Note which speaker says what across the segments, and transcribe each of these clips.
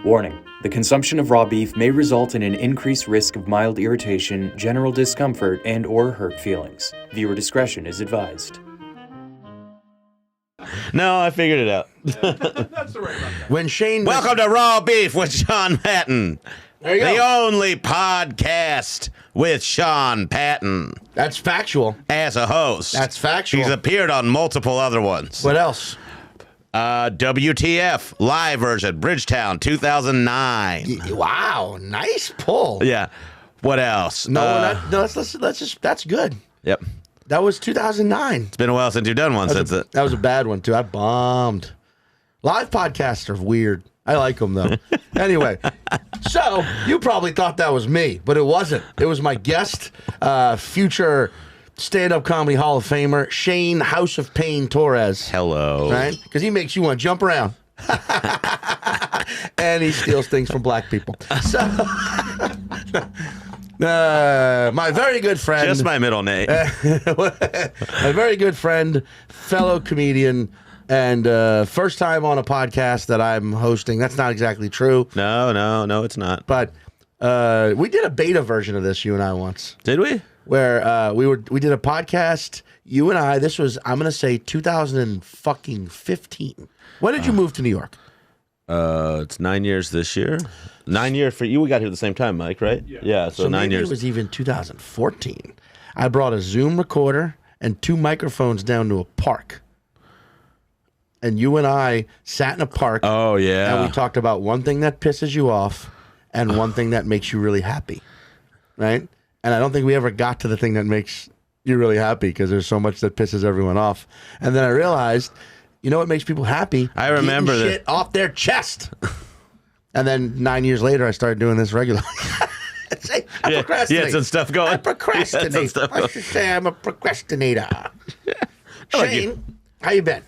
Speaker 1: Warning: the consumption of raw beef may result in an increased risk of mild irritation, general discomfort, and/or hurt feelings. Viewer discretion is advised.
Speaker 2: No, I figured it out.
Speaker 3: That's the right one.
Speaker 4: When Shane...
Speaker 2: Welcome to Raw Beef with Sean Patton.
Speaker 4: There you
Speaker 2: the
Speaker 4: go.
Speaker 2: only podcast with Sean Patton
Speaker 4: That's factual.
Speaker 2: as a host.
Speaker 4: That's factual.
Speaker 2: He's appeared on multiple other ones.
Speaker 4: What else?
Speaker 2: WTF, live version, Bridgetown, 2009.
Speaker 4: Wow, nice pull.
Speaker 2: Yeah. What else?
Speaker 4: That's good.
Speaker 2: Yep.
Speaker 4: That was 2009.
Speaker 2: It's been a while since you've done one since it.
Speaker 4: That was a bad one, too. I bombed. Live podcasts are weird. I like them, though. Anyway, so you probably thought that was me, but it wasn't. It was my guest, future stand-up comedy Hall of Famer, Shane House of Pain Torres.
Speaker 2: Hello.
Speaker 4: Right? Because he makes you want to jump around. And he steals things from black people. So, my very good friend.
Speaker 2: Just my middle name.
Speaker 4: My very good friend, fellow comedian, and first time on a podcast that I'm hosting. That's not exactly true.
Speaker 2: No, it's not.
Speaker 4: But we did a beta version of this, you and I, once.
Speaker 2: Did we?
Speaker 4: Where we did a podcast, you and I. This was, I'm gonna say, 2015. When did you move to New York?
Speaker 2: It's 9 years this year. 9 years for you. We got here at the same time, Mike, right? Yeah. So 9
Speaker 4: maybe
Speaker 2: years.
Speaker 4: it was even 2014. I brought a Zoom recorder and 2 microphones down to a park. And you and I sat in a park.
Speaker 2: Oh, yeah.
Speaker 4: And we talked about one thing that pisses you off and one thing that makes you really happy. Right? And I don't think we ever got to the thing that makes you really happy because there's so much that pisses everyone off. And then I realized, you know what makes people happy?
Speaker 2: I remember
Speaker 4: Getting
Speaker 2: that.
Speaker 4: shit off their chest. And then 9 years later, I started doing this regularly. I procrastinate.
Speaker 2: You had some stuff going.
Speaker 4: I procrastinate.
Speaker 2: You had some stuff
Speaker 4: I should say I'm a procrastinator. Shane, how you been?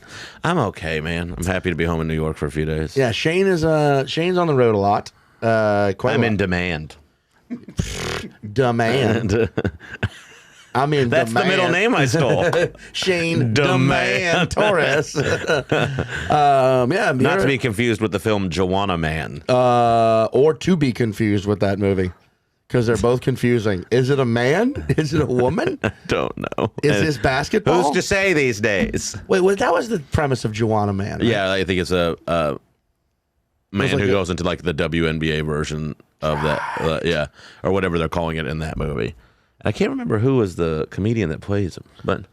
Speaker 2: I'm okay, man. I'm happy to be home in New York for a few days.
Speaker 4: Yeah, Shane's on the road a lot.
Speaker 2: I'm in demand.
Speaker 4: Demand. I'm in
Speaker 2: That's
Speaker 4: demand.
Speaker 2: the middle name I stole.
Speaker 4: Shane
Speaker 2: Demand.
Speaker 4: Torres.
Speaker 2: Not to be confused with the film Joanna Man.
Speaker 4: Or to be confused with that movie. Because they're both confusing. Is it a man? Is it a woman?
Speaker 2: I don't know.
Speaker 4: Is this basketball?
Speaker 2: Who's to say these days?
Speaker 4: Wait, that was the premise of Joanna Man, right?
Speaker 2: Yeah, I think it's a man
Speaker 4: like
Speaker 2: who goes into like the WNBA version of that, or whatever they're calling it in that movie. I can't remember who was the comedian that plays him, but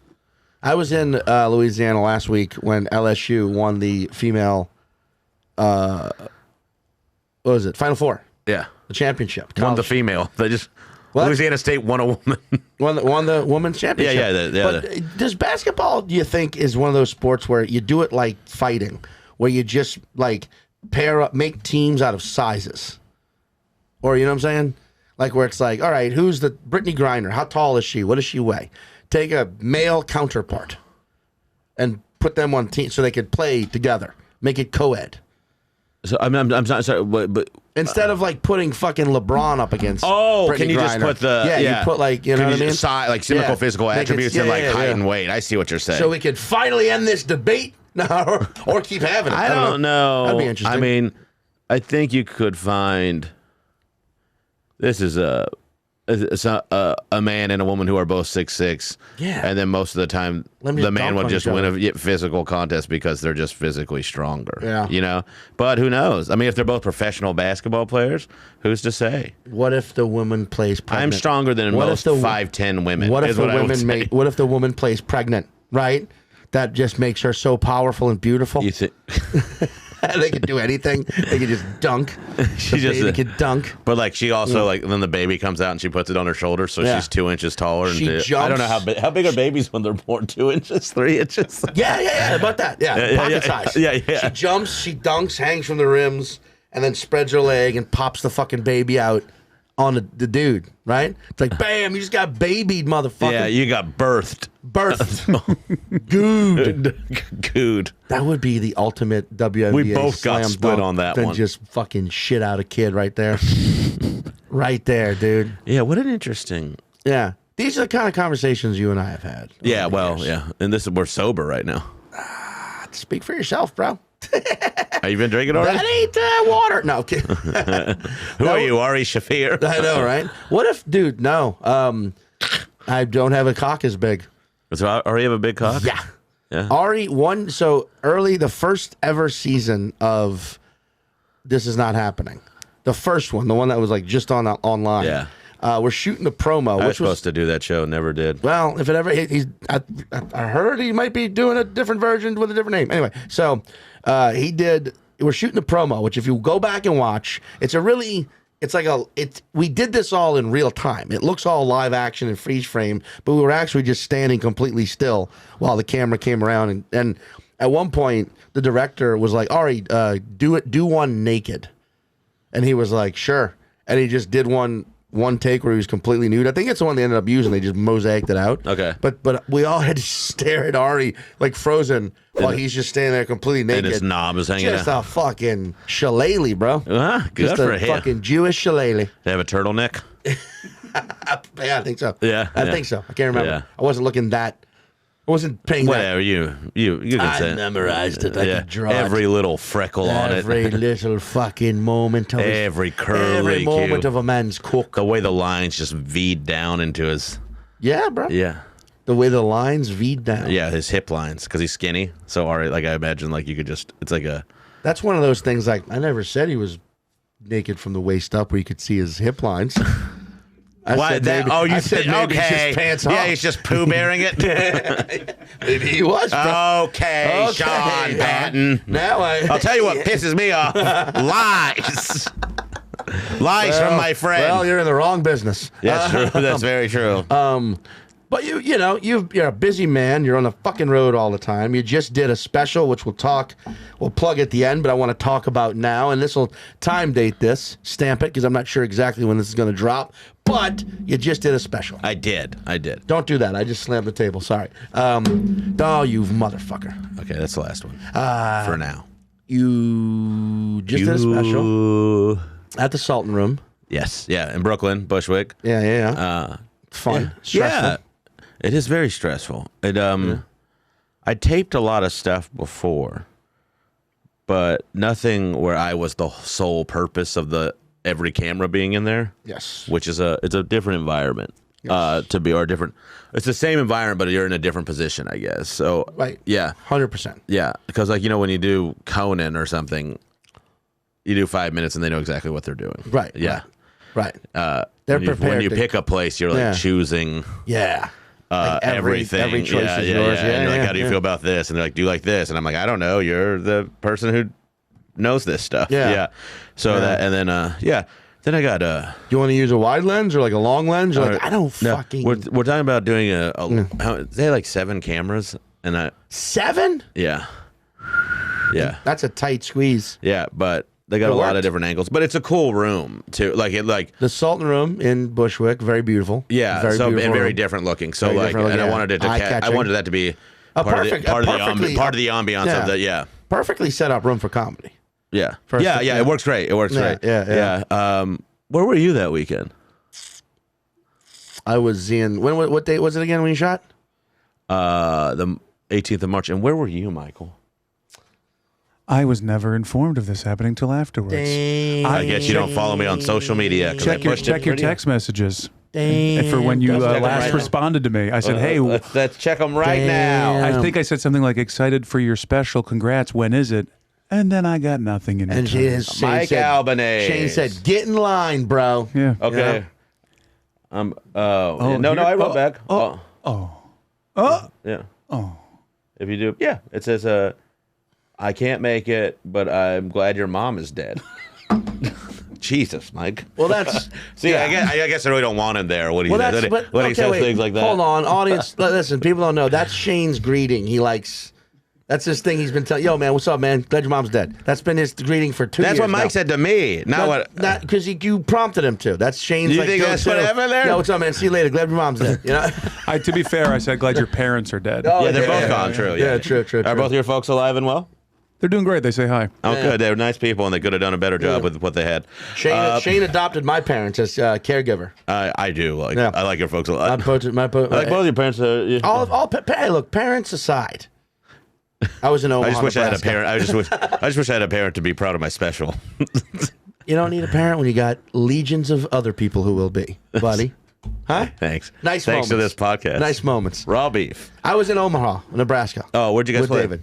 Speaker 4: I was in Louisiana last week when LSU won the female, what was it, Final Four,
Speaker 2: yeah,
Speaker 4: the championship.
Speaker 2: won the
Speaker 4: College.
Speaker 2: female. They just
Speaker 4: What?
Speaker 2: Louisiana State won a woman.
Speaker 4: won the women's championship.
Speaker 2: Yeah.
Speaker 4: But does basketball, do you think, is one of those sports where you do it like fighting, where you just like pair up, make teams out of sizes, or you know what I'm saying? Like where it's like, all right, who's the Brittany Griner? How tall is she? What does she weigh? Take a male counterpart and put them on teams so they could play together. Make it co-ed.
Speaker 2: So I'm not sorry, but
Speaker 4: Instead of like putting fucking LeBron up against Brittany
Speaker 2: can you just
Speaker 4: Griner.
Speaker 2: put the
Speaker 4: you put like, you know what I mean?
Speaker 2: Like typical physical
Speaker 4: Make it-
Speaker 2: attributes and like height
Speaker 4: yeah.
Speaker 2: and weight. I see what you're saying.
Speaker 4: So we could finally end this debate or keep having it.
Speaker 2: I don't know.
Speaker 4: That'd be interesting.
Speaker 2: I mean, I think you could find. This is a man and a woman who are both 6'6".
Speaker 4: Yeah.
Speaker 2: And then most of the time,
Speaker 4: Let me
Speaker 2: the man
Speaker 4: dunk
Speaker 2: would
Speaker 4: on
Speaker 2: just
Speaker 4: each
Speaker 2: win
Speaker 4: other.
Speaker 2: a physical contest because they're just physically stronger.
Speaker 4: Yeah.
Speaker 2: You know? But who knows? I mean, if they're both professional basketball players, who's to say?
Speaker 4: What if the woman plays pregnant?
Speaker 2: I'm stronger than
Speaker 4: What
Speaker 2: most
Speaker 4: if the-
Speaker 2: 5'10" women.
Speaker 4: What
Speaker 2: is
Speaker 4: if the
Speaker 2: what I would
Speaker 4: woman
Speaker 2: say.
Speaker 4: what if the woman plays pregnant, right? That just makes her so powerful and beautiful.
Speaker 2: You think?
Speaker 4: They could do anything. They could just dunk.
Speaker 2: She
Speaker 4: The
Speaker 2: just
Speaker 4: baby could dunk.
Speaker 2: But like she also like then the baby comes out and she puts it on her shoulder, so
Speaker 4: Yeah.
Speaker 2: she's 2 inches taller.
Speaker 4: She
Speaker 2: And I don't know
Speaker 4: jumps.
Speaker 2: how big are babies when they're born? 2 inches, 3 inches.
Speaker 4: Yeah, about that. Yeah, pocket size.
Speaker 2: Yeah.
Speaker 4: She jumps, she dunks, hangs from the rims, and then spreads her leg and pops the fucking baby out on the dude, right? It's like, bam, you just got babied, motherfucker.
Speaker 2: Yeah, you got birthed.
Speaker 4: Good.
Speaker 2: Good.
Speaker 4: That would be the ultimate WNBA
Speaker 2: We both got
Speaker 4: slam
Speaker 2: split
Speaker 4: dunk
Speaker 2: on that
Speaker 4: than
Speaker 2: one.
Speaker 4: just fucking shit out a kid right there. Right there, dude.
Speaker 2: Yeah, what an interesting.
Speaker 4: Yeah. These are the kind of conversations you and I have had.
Speaker 2: Yeah,
Speaker 4: over the
Speaker 2: well,
Speaker 4: years.
Speaker 2: yeah. And we're sober right now.
Speaker 4: Speak for yourself, bro.
Speaker 2: Have you been drinking already?
Speaker 4: That ain't water. No, okay.
Speaker 2: Who are you, Ari Shafir?
Speaker 4: I know, right? What if, dude? No, I don't have a cock as big.
Speaker 2: So Ari have a big cock?
Speaker 4: Yeah.
Speaker 2: Yeah.
Speaker 4: Ari won so early, the first ever season of This Is Not Happening. The first one, the one that was like just online.
Speaker 2: Yeah.
Speaker 4: We're shooting the promo.
Speaker 2: I was supposed to do that show, never did.
Speaker 4: Well, if it ever, I heard he might be doing a different version with a different name. Anyway, so he did. We're shooting the promo, which if you go back and watch, we did this all in real time. It looks all live action and freeze frame, but we were actually just standing completely still while the camera came around. And at one point, the director was like, "Ari, do one naked," and he was like, "Sure," and he just did one take where he was completely nude. I think it's the one they ended up using. They just mosaiced it out.
Speaker 2: Okay.
Speaker 4: But we all had to stare at Ari like frozen while he's just standing there completely naked.
Speaker 2: And his knob is hanging
Speaker 4: Just
Speaker 2: out.
Speaker 4: a fucking shillelagh, bro.
Speaker 2: Good
Speaker 4: Just
Speaker 2: for
Speaker 4: a
Speaker 2: him.
Speaker 4: fucking Jewish shillelagh.
Speaker 2: They have a turtleneck?
Speaker 4: Yeah, I think so.
Speaker 2: Yeah,
Speaker 4: I
Speaker 2: yeah.
Speaker 4: think so. I can't remember.
Speaker 2: Yeah.
Speaker 4: I wasn't looking that. I wasn't paying that.
Speaker 2: Whatever, you can say.
Speaker 4: I memorized it. I could draw
Speaker 2: every
Speaker 4: it.
Speaker 2: little freckle on it.
Speaker 4: Every little fucking moment of
Speaker 2: Every curly
Speaker 4: every moment
Speaker 2: cue.
Speaker 4: of a man's cook.
Speaker 2: The way the lines just V'd down into his...
Speaker 4: Yeah, bro.
Speaker 2: Yeah.
Speaker 4: The way the lines V'd down.
Speaker 2: Yeah, his hip lines, because he's skinny. So, Ari, like, I imagine, like, you could just... It's like a...
Speaker 4: That's one of those things, like, I never said he was naked from the waist up where you could see his hip lines.
Speaker 2: Why that?
Speaker 4: Maybe,
Speaker 2: Oh, you
Speaker 4: I said
Speaker 2: said
Speaker 4: maybe
Speaker 2: okay.
Speaker 4: it's just pants
Speaker 2: Yeah,
Speaker 4: off.
Speaker 2: he's just poo bearing it.
Speaker 4: Maybe he was. Bro.
Speaker 2: Okay, Sean Patton.
Speaker 4: Now
Speaker 2: I'll tell you what pisses me off: lies. Lies from my friend.
Speaker 4: Well, you're in the wrong business.
Speaker 2: That's true. That's very true.
Speaker 4: But you're a busy man. You're on the fucking road all the time. You just did a special, which we'll plug at the end, but I want to talk about now. And this will time date this, stamp it, because I'm not sure exactly when this is going to drop. But you just did a special.
Speaker 2: I did.
Speaker 4: Don't do that. I just slammed the table. Sorry. Oh, you motherfucker.
Speaker 2: Okay, that's the last one. For now.
Speaker 4: You just did a special at the Sultan Room.
Speaker 2: Yes. Yeah, in Brooklyn, Bushwick.
Speaker 4: Yeah. Fun.
Speaker 2: Yeah.
Speaker 4: Stressful.
Speaker 2: It is very stressful. I taped a lot of stuff before, but nothing where I was the sole purpose of every camera being in there.
Speaker 4: Yes.
Speaker 2: Which is it's a different environment. To be or different. It's the same environment, but you're in a different position, I guess. So
Speaker 4: Right.
Speaker 2: Yeah.
Speaker 4: 100%.
Speaker 2: Yeah, because like when you do Conan or something, you do 5 minutes and they know exactly what they're doing.
Speaker 4: Right.
Speaker 2: Yeah.
Speaker 4: Right.
Speaker 2: They're
Speaker 4: prepared
Speaker 2: when you
Speaker 4: to-
Speaker 2: pick a place, you're like choosing.
Speaker 4: Yeah. Like
Speaker 2: Everything.
Speaker 4: Every choice
Speaker 2: yeah,
Speaker 4: is
Speaker 2: yeah,
Speaker 4: yours.
Speaker 2: Yeah.
Speaker 4: Yeah.
Speaker 2: And you're like,
Speaker 4: yeah,
Speaker 2: how do you
Speaker 4: yeah.
Speaker 2: feel about this? And they're like, do you like this? And I'm like, I don't know. You're the person who knows this stuff.
Speaker 4: Yeah.
Speaker 2: So that, and then, then I got
Speaker 4: Do you want to use a wide lens or like a long lens? You're like, I don't
Speaker 2: no,
Speaker 4: fucking.
Speaker 2: We're talking about doing they had like 7 cameras, and
Speaker 4: 7?
Speaker 2: yeah.
Speaker 4: That's a tight squeeze.
Speaker 2: Yeah, but they got
Speaker 4: It
Speaker 2: a lot of
Speaker 4: worked.
Speaker 2: different angles. But it's a cool room too.
Speaker 4: The Sultan Room in Bushwick, very beautiful.
Speaker 2: Yeah,
Speaker 4: very
Speaker 2: so and
Speaker 4: beautiful
Speaker 2: very
Speaker 4: room.
Speaker 2: different looking. So
Speaker 4: Very
Speaker 2: like,
Speaker 4: different
Speaker 2: and
Speaker 4: looking,
Speaker 2: I wanted it to, I
Speaker 4: eye-catching.
Speaker 2: wanted that to be
Speaker 4: A
Speaker 2: part
Speaker 4: perfect-
Speaker 2: of the
Speaker 4: a perfectly-
Speaker 2: part of the ambiance
Speaker 4: yeah.
Speaker 2: of the
Speaker 4: Perfectly set up room for comedy.
Speaker 2: yeah.
Speaker 4: First-
Speaker 2: Yeah.
Speaker 4: yeah.
Speaker 2: It works great. It works
Speaker 4: Yeah,
Speaker 2: great.
Speaker 4: yeah.
Speaker 2: Where were you that weekend?
Speaker 4: I was in. What date was it again when you shot?
Speaker 2: The 18th of March. And where were you, Michael?
Speaker 3: I was never informed of this happening till afterwards.
Speaker 2: I guess you don't follow me on social media. 'Cause I
Speaker 3: Check your
Speaker 2: pushed it for you.
Speaker 3: text messages. And for when you
Speaker 4: Check 'em
Speaker 3: last
Speaker 4: right now.
Speaker 3: responded to me, I said, "Hey,
Speaker 2: let's check them right now.
Speaker 3: I think I said something like excited for your special. Congrats. When is it?" And then I got nothing in
Speaker 4: And
Speaker 3: return.
Speaker 4: Shane
Speaker 2: Mike
Speaker 4: said,
Speaker 2: Albanese.
Speaker 4: Shane said, "Get in line, bro."
Speaker 3: Yeah.
Speaker 2: Okay. No,
Speaker 3: here-
Speaker 2: I wrote back. Yeah.
Speaker 3: Oh.
Speaker 2: If you do, yeah, it says, I can't make it, but I'm glad your mom is dead. Jesus, Mike.
Speaker 4: Well, that's
Speaker 2: See, I guess I really don't want him there when he,
Speaker 4: well, that's. But,
Speaker 2: when he
Speaker 4: okay,
Speaker 2: says
Speaker 4: wait,
Speaker 2: things like that.
Speaker 4: Hold on, audience. Listen, people don't know that's Shane's greeting. He likes. That's his thing. He's been telling. Yo, man, what's up, man? Glad your mom's dead. That's been his greeting for 2 years.
Speaker 2: That's what Mike
Speaker 4: now.
Speaker 2: said to me. Not what.
Speaker 4: Not because you prompted him to. That's Shane's.
Speaker 2: You
Speaker 4: like,
Speaker 2: think that's
Speaker 4: go-to.
Speaker 2: whatever there?
Speaker 4: Yo, what's up, man? See you later. Glad your mom's dead. You know.
Speaker 3: To be fair, I said, "Glad your parents are dead."
Speaker 4: Oh,
Speaker 2: Yeah, they're both gone. True.
Speaker 4: Yeah, true.
Speaker 2: Are both your folks alive and well?
Speaker 3: They're doing great. They say hi.
Speaker 2: Oh,
Speaker 4: Yeah.
Speaker 2: good. They were nice people, and they could have done a better job with what they had.
Speaker 4: Shane adopted my parents as caregiver.
Speaker 2: I do. Like,
Speaker 4: Yeah.
Speaker 2: I like your folks a lot.
Speaker 4: I like both your parents.
Speaker 2: I like both your parents.
Speaker 4: Hey, look, parents aside. I was in Omaha,
Speaker 2: I just wish I had a
Speaker 4: Nebraska.
Speaker 2: parent. I just wish I had a parent to be proud of my special.
Speaker 4: You don't need a parent when you got legions of other people who will be, buddy. Huh?
Speaker 2: Thanks.
Speaker 4: Nice
Speaker 2: Thanks to
Speaker 4: moments.
Speaker 2: this podcast.
Speaker 4: Nice moments.
Speaker 2: Raw beef.
Speaker 4: I was in Omaha, Nebraska.
Speaker 2: Oh, where'd you guys
Speaker 4: with
Speaker 2: play?
Speaker 4: David.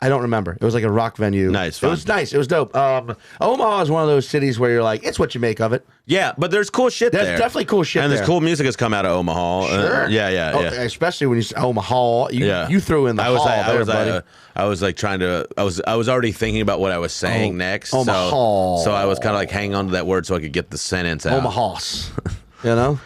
Speaker 4: I don't remember. It was like a rock venue.
Speaker 2: Nice,
Speaker 4: It
Speaker 2: fun.
Speaker 4: was nice. It was dope. Omaha is one of those cities where you're like, it's what you make of it.
Speaker 2: Yeah, but there's cool shit
Speaker 4: There's
Speaker 2: there.
Speaker 4: definitely cool shit
Speaker 2: and
Speaker 4: there.
Speaker 2: there's cool music has come out of Omaha.
Speaker 4: Sure.
Speaker 2: Yeah.
Speaker 4: Especially when you say Omaha. You threw in the hall buddy.
Speaker 2: I was like trying to. I was already thinking about what I was saying next.
Speaker 4: Omaha.
Speaker 2: So I was kind of like hanging on to that word so I could get the sentence out.
Speaker 4: Omahas. You know?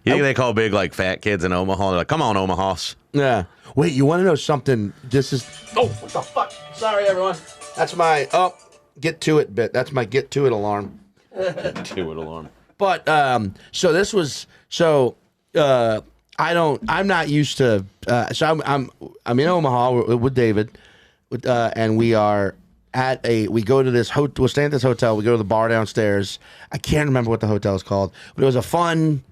Speaker 2: You think they call big like fat kids in Omaha? They're like, come on, Omahas.
Speaker 4: Yeah. Wait, you want to know something? This is. Oh, what the fuck? Sorry, everyone. That's my. Get to it bit. That's my get to it alarm.
Speaker 2: To it alarm.
Speaker 4: But so this was I'm not used to so I'm in Omaha with David, and we are we go to this hotel. We'll stay at this hotel. We go to the bar downstairs. I can't remember what the hotel is called, but it was a fun,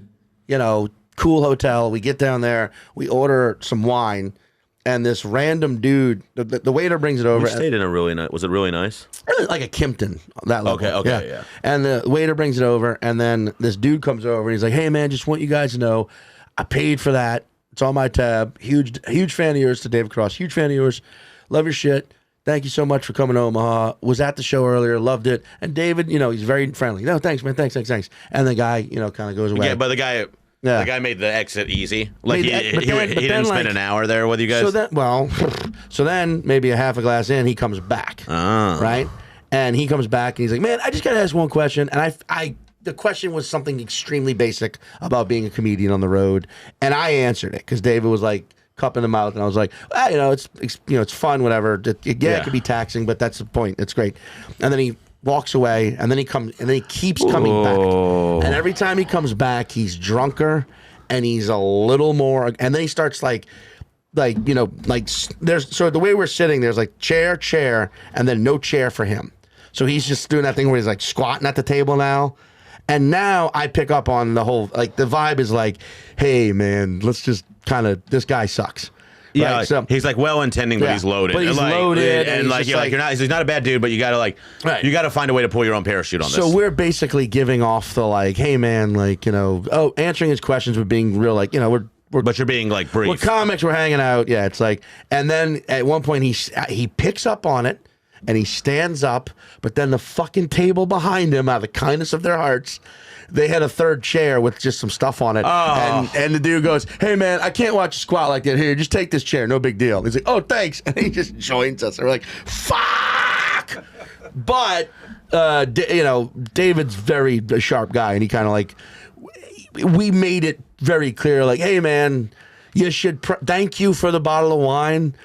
Speaker 4: cool hotel. We get down there. We order some wine. And this random dude, the waiter brings it over.
Speaker 2: We stayed in a really nice. Was it really nice?
Speaker 4: Like a Kimpton, that level.
Speaker 2: Okay, yeah.
Speaker 4: And the waiter brings it over, and then this dude comes over, and he's like, "Hey, man, just want you guys to know, I paid for that. It's on my tab. Huge fan of yours," to David Cross. "Huge fan of yours. Love your shit. Thank you so much for coming to Omaha. Was at the show earlier. Loved it." And David, he's very friendly. "No, thanks, man. Thanks." And the guy, kind of goes away.
Speaker 2: Yeah, but the guy.
Speaker 4: Yeah.
Speaker 2: The guy made the exit easy. Like
Speaker 4: Made
Speaker 2: he
Speaker 4: the-
Speaker 2: didn't
Speaker 4: but then,
Speaker 2: spend
Speaker 4: like-
Speaker 2: an hour there with you guys.
Speaker 4: So then maybe a half a glass in, he comes back.
Speaker 2: Oh.
Speaker 4: Right? And he comes back and he's like, "Man, I just got to ask one question." And the question was something extremely basic about being a comedian on the road. And I answered it because David was like cupping him out. And I was like, it's fun, whatever. It could be taxing, but that's the point. It's great. And then he walks away, and then he keeps coming back. And every time he comes back, he's drunker, and he's a little more. And then he starts there's so the way we're sitting, there's like chair, and then no chair for him. So he's just doing that thing where he's like squatting at the table now. And now I pick up on the whole, like the vibe is like, "Hey man, let's just this guy sucks."
Speaker 2: Yeah,
Speaker 4: right? So
Speaker 2: he's like well-intending, but he's loaded.
Speaker 4: But he's
Speaker 2: like,
Speaker 4: loaded,
Speaker 2: and like
Speaker 4: just
Speaker 2: you're not. He's not a bad dude, but you gotta
Speaker 4: Right.
Speaker 2: you gotta find a way to pull your own parachute on this.
Speaker 4: So we're basically giving off the like, "Hey man, answering his questions with being real,
Speaker 2: but you're being like brief.
Speaker 4: we're comics, we're hanging out." Yeah, it's like, and then at one point he picks up on it and he stands up, but then the fucking table behind him, out of the kindness of their hearts, they had a third chair with just some stuff on it.
Speaker 2: Oh.
Speaker 4: And the dude goes, "Hey man, I can't watch you squat like that. Here, just take this chair, no big deal." He's like, "Oh, thanks." And he just joins us. And we're like, "Fuck!" But David's a sharp guy, and he kind of we made it very clear, like, "Hey man, you should thank you for the bottle of wine.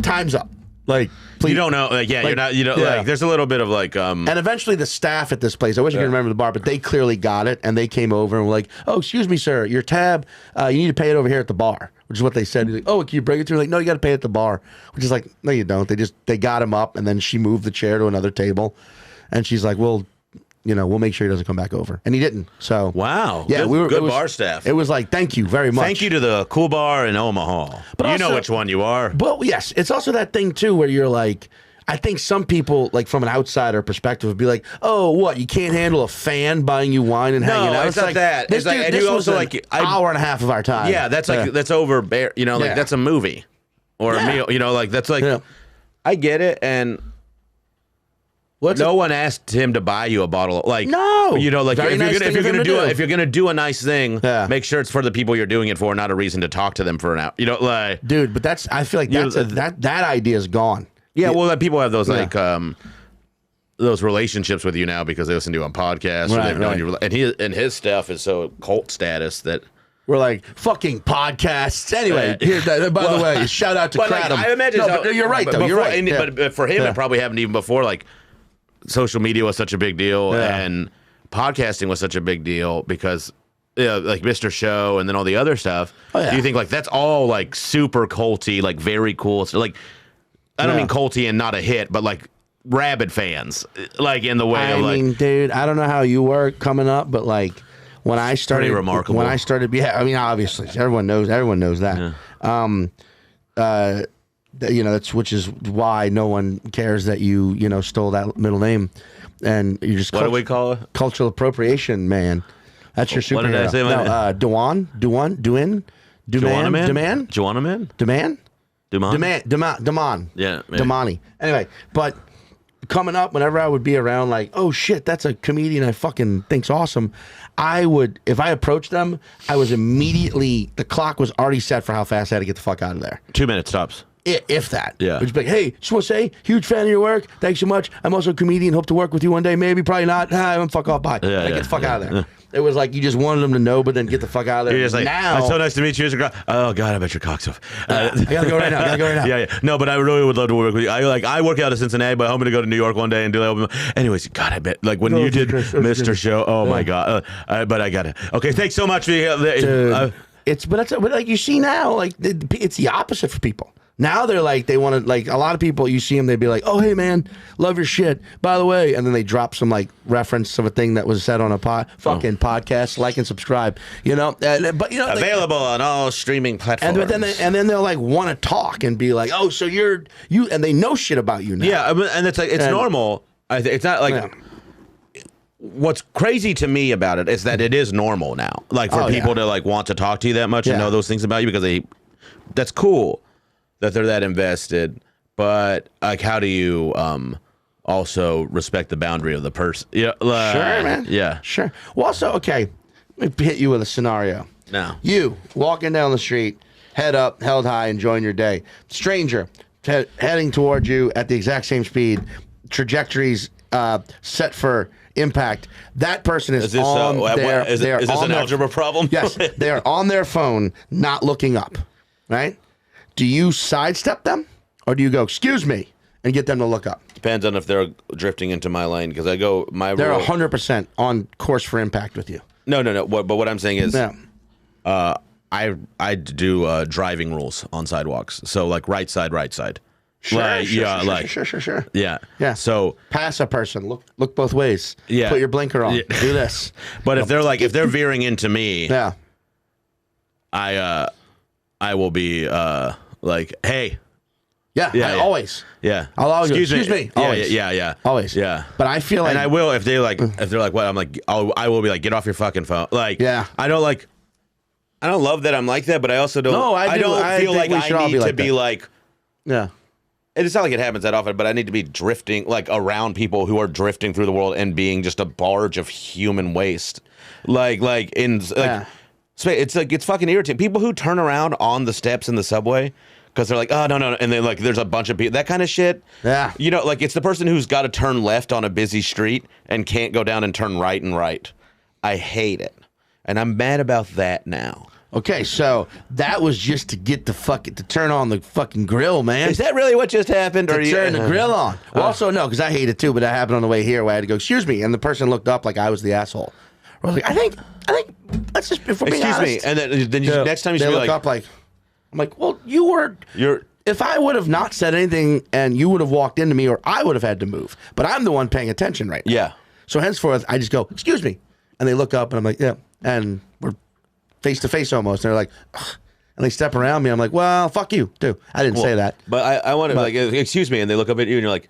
Speaker 4: Time's up." Like, please.
Speaker 2: You don't know, you're not. You know,
Speaker 4: yeah.
Speaker 2: there's a little bit of
Speaker 4: And eventually the staff at this place, I wish I could remember the bar, but they clearly got it, and they came over and were like, "Oh, excuse me, sir, your tab, you need to pay it over here at the bar," which is what they said. He's like, "Oh, can you bring it through?" Like, "No, you got to pay it at the bar," which is like, "No, you don't." They got him up, and then she moved the chair to another table, and she's like, "Well, we'll make sure he doesn't come back over," and he didn't. So
Speaker 2: wow,
Speaker 4: yeah,
Speaker 2: good bar staff.
Speaker 4: It was like, "Thank you very much."
Speaker 2: Thank you to the cool bar in Omaha. But you know
Speaker 4: also-
Speaker 2: which one you are.
Speaker 4: But yes, it's also that thing too where you're like, I think some people, like from an outsider perspective, would be like, "Oh, what? You can't handle a fan buying you wine and hanging out?"
Speaker 2: It's not that.
Speaker 4: This,
Speaker 2: It's like- and
Speaker 4: this
Speaker 2: you
Speaker 4: was
Speaker 2: also,
Speaker 4: an
Speaker 2: like,
Speaker 4: hour and a half of our time.
Speaker 2: Yeah, that's that's over.
Speaker 4: Yeah.
Speaker 2: That's a movie or a meal. That's like.
Speaker 4: Yeah.
Speaker 2: I get it, and no one asked him to buy you a bottle.
Speaker 4: No. Very nice thing
Speaker 2: if you're
Speaker 4: of him
Speaker 2: gonna
Speaker 4: to do.
Speaker 2: if you're gonna do a nice thing,
Speaker 4: Yeah.
Speaker 2: make sure it's for the people you're doing it for, not a reason to talk to them for an hour.
Speaker 4: Dude, but I feel like that idea is gone.
Speaker 2: Yeah, well, people have those
Speaker 4: Yeah.
Speaker 2: those relationships with you now because they listen to you on podcasts. Or
Speaker 4: Right,
Speaker 2: they've known
Speaker 4: right.
Speaker 2: you, and his stuff is so cult status that.
Speaker 4: We're like, fucking podcasts. Anyway, by the way, shout out to
Speaker 2: But
Speaker 4: Kratom.
Speaker 2: I imagine
Speaker 4: but you're right, though. You're
Speaker 2: before-
Speaker 4: right.
Speaker 2: and-
Speaker 4: Yeah.
Speaker 2: But for him,
Speaker 4: Yeah.
Speaker 2: it probably happened even before. Like social media was such a big deal,
Speaker 4: Yeah.
Speaker 2: and podcasting was such a big deal because, like Mr. Show and then all the other stuff.
Speaker 4: Oh, yeah.
Speaker 2: Do you think like that's all like super culty, like very cool? So, like, I don't
Speaker 4: Yeah.
Speaker 2: mean culty and not a hit, but like rabid fans, like in the way of
Speaker 4: I
Speaker 2: like.
Speaker 4: mean, dude, I don't know how you were coming up, but like when I started,
Speaker 2: Pretty remarkable.
Speaker 4: obviously everyone knows that. That's which is why no one cares that you stole that middle name, and you just
Speaker 2: What do we call it?
Speaker 4: cultural appropriation, man. That's your superhero.
Speaker 2: What did I say?
Speaker 4: Duan, Duman,
Speaker 2: Juana Man?
Speaker 4: Demand,
Speaker 2: Juana Man?
Speaker 4: Demand,
Speaker 2: Duman?
Speaker 4: Damon.
Speaker 2: Yeah.
Speaker 4: Damani. Anyway, but coming up, whenever I would be around, like, oh shit, that's a comedian I fucking think's awesome. I would, if I approached them, I was immediately, the clock was already set for how fast I had to get the fuck out of there.
Speaker 2: 2 minutes tops.
Speaker 4: If that.
Speaker 2: Yeah.
Speaker 4: It was like, hey, just want to say, huge fan of your work. Thanks so much. I'm also a comedian. Hope to work with you one day. Maybe, probably not. I'm fuck off. Bye.
Speaker 2: Yeah,
Speaker 4: Get the fuck out of there. It was like you just wanted them to know, but then get the fuck out of there.
Speaker 2: You're just like,
Speaker 4: now,
Speaker 2: it's so nice to meet you. Oh God, I bet your cock's off.
Speaker 4: I gotta go right now.
Speaker 2: Yeah. No, but I really would love to work with you. I work out of Cincinnati, but I'm hoping to go to New York one day and do that. Anyways, God, I bet like when you did Mr. Show. Oh my God. But I got it. Okay, thanks so much for
Speaker 4: but like you see now, like it's the opposite for people. Now they're like, they want to, like, a lot of people, you see them, they'd be like, oh, hey, man, love your shit, by the way. And then they drop some, like, reference of a thing that was said on a fucking podcast, like and subscribe, But,
Speaker 2: available on all streaming platforms.
Speaker 4: And then they'll, like, want to talk and be like, oh, so you, and they know shit about you now.
Speaker 2: Yeah, and it's like, it's normal. It's not like... Yeah. What's crazy to me about it is that it is normal now. Like, for people to, like, want to talk to you that much and know those things about you because that's cool. That they're that invested, but like, how do you also respect the boundary of the person? Yeah,
Speaker 4: sure, man.
Speaker 2: Yeah,
Speaker 4: sure. Well, also, okay, let me hit you with a scenario.
Speaker 2: Now,
Speaker 4: you walking down the street, head up, held high, enjoying your day. Stranger heading towards you at the exact same speed, trajectories set for impact. That person is on their.
Speaker 2: Is this an algebra problem?
Speaker 4: Yes, they are on their phone, not looking up. Right. Do you sidestep them, or do you go, excuse me, and get them to look up?
Speaker 2: Depends on if they're drifting into my lane, because I go,
Speaker 4: they're 100% on course for impact with you.
Speaker 2: No. But what I'm saying is, I do driving rules on sidewalks. So, like, right side.
Speaker 4: Sure.
Speaker 2: Sure. Yeah. So
Speaker 4: pass a person. Look both ways.
Speaker 2: Yeah.
Speaker 4: Put your blinker on. Yeah. Do this.
Speaker 2: But if they're veering into me,
Speaker 4: yeah,
Speaker 2: I will be like, hey.
Speaker 4: Yeah. Always.
Speaker 2: Yeah.
Speaker 4: I'll always
Speaker 2: excuse me.
Speaker 4: Always.
Speaker 2: Yeah.
Speaker 4: Always.
Speaker 2: Yeah.
Speaker 4: But I feel like,
Speaker 2: and I will if they're like what, I'm like, I will be like, get off your fucking phone. Like,
Speaker 4: yeah.
Speaker 2: I don't love that I'm like that, but I also don't.
Speaker 4: No, I
Speaker 2: don't feel like I need to be like.
Speaker 4: Yeah.
Speaker 2: And it's not like it happens that often, but I need to be drifting, like, around people who are drifting through the world and being just a barge of human waste. It's like, it's fucking irritating. People who turn around on the steps in the subway because they're like, oh, no. And then, like, there's a bunch of people, that kind of shit.
Speaker 4: Yeah.
Speaker 2: Like, it's the person who's got to turn left on a busy street and can't go down and turn right and right. I hate it. And I'm mad about that now.
Speaker 4: Okay, so that was just to get to turn on the fucking grill, man.
Speaker 2: Is that really what just happened?
Speaker 4: To turn the grill on. Well, also, no, because I hate it too, but that happened on the way here where I had to go, excuse me, and the person looked up like I was the asshole. I was like, I think, let's just, if we're being honest.
Speaker 2: Excuse me, and then next time you should be
Speaker 4: look up like, I'm like, well, if I would have not said anything and you would have walked into me, or I would have had to move, but I'm the one paying attention right now.
Speaker 2: Yeah.
Speaker 4: So henceforth, I just go, excuse me, and they look up and I'm like, yeah, and we're face to face almost. And they're like, ugh. And they step around me. I'm like, well, fuck you, too. I didn't say that.
Speaker 2: But I want to, like, excuse me. And they look up at you and you're like,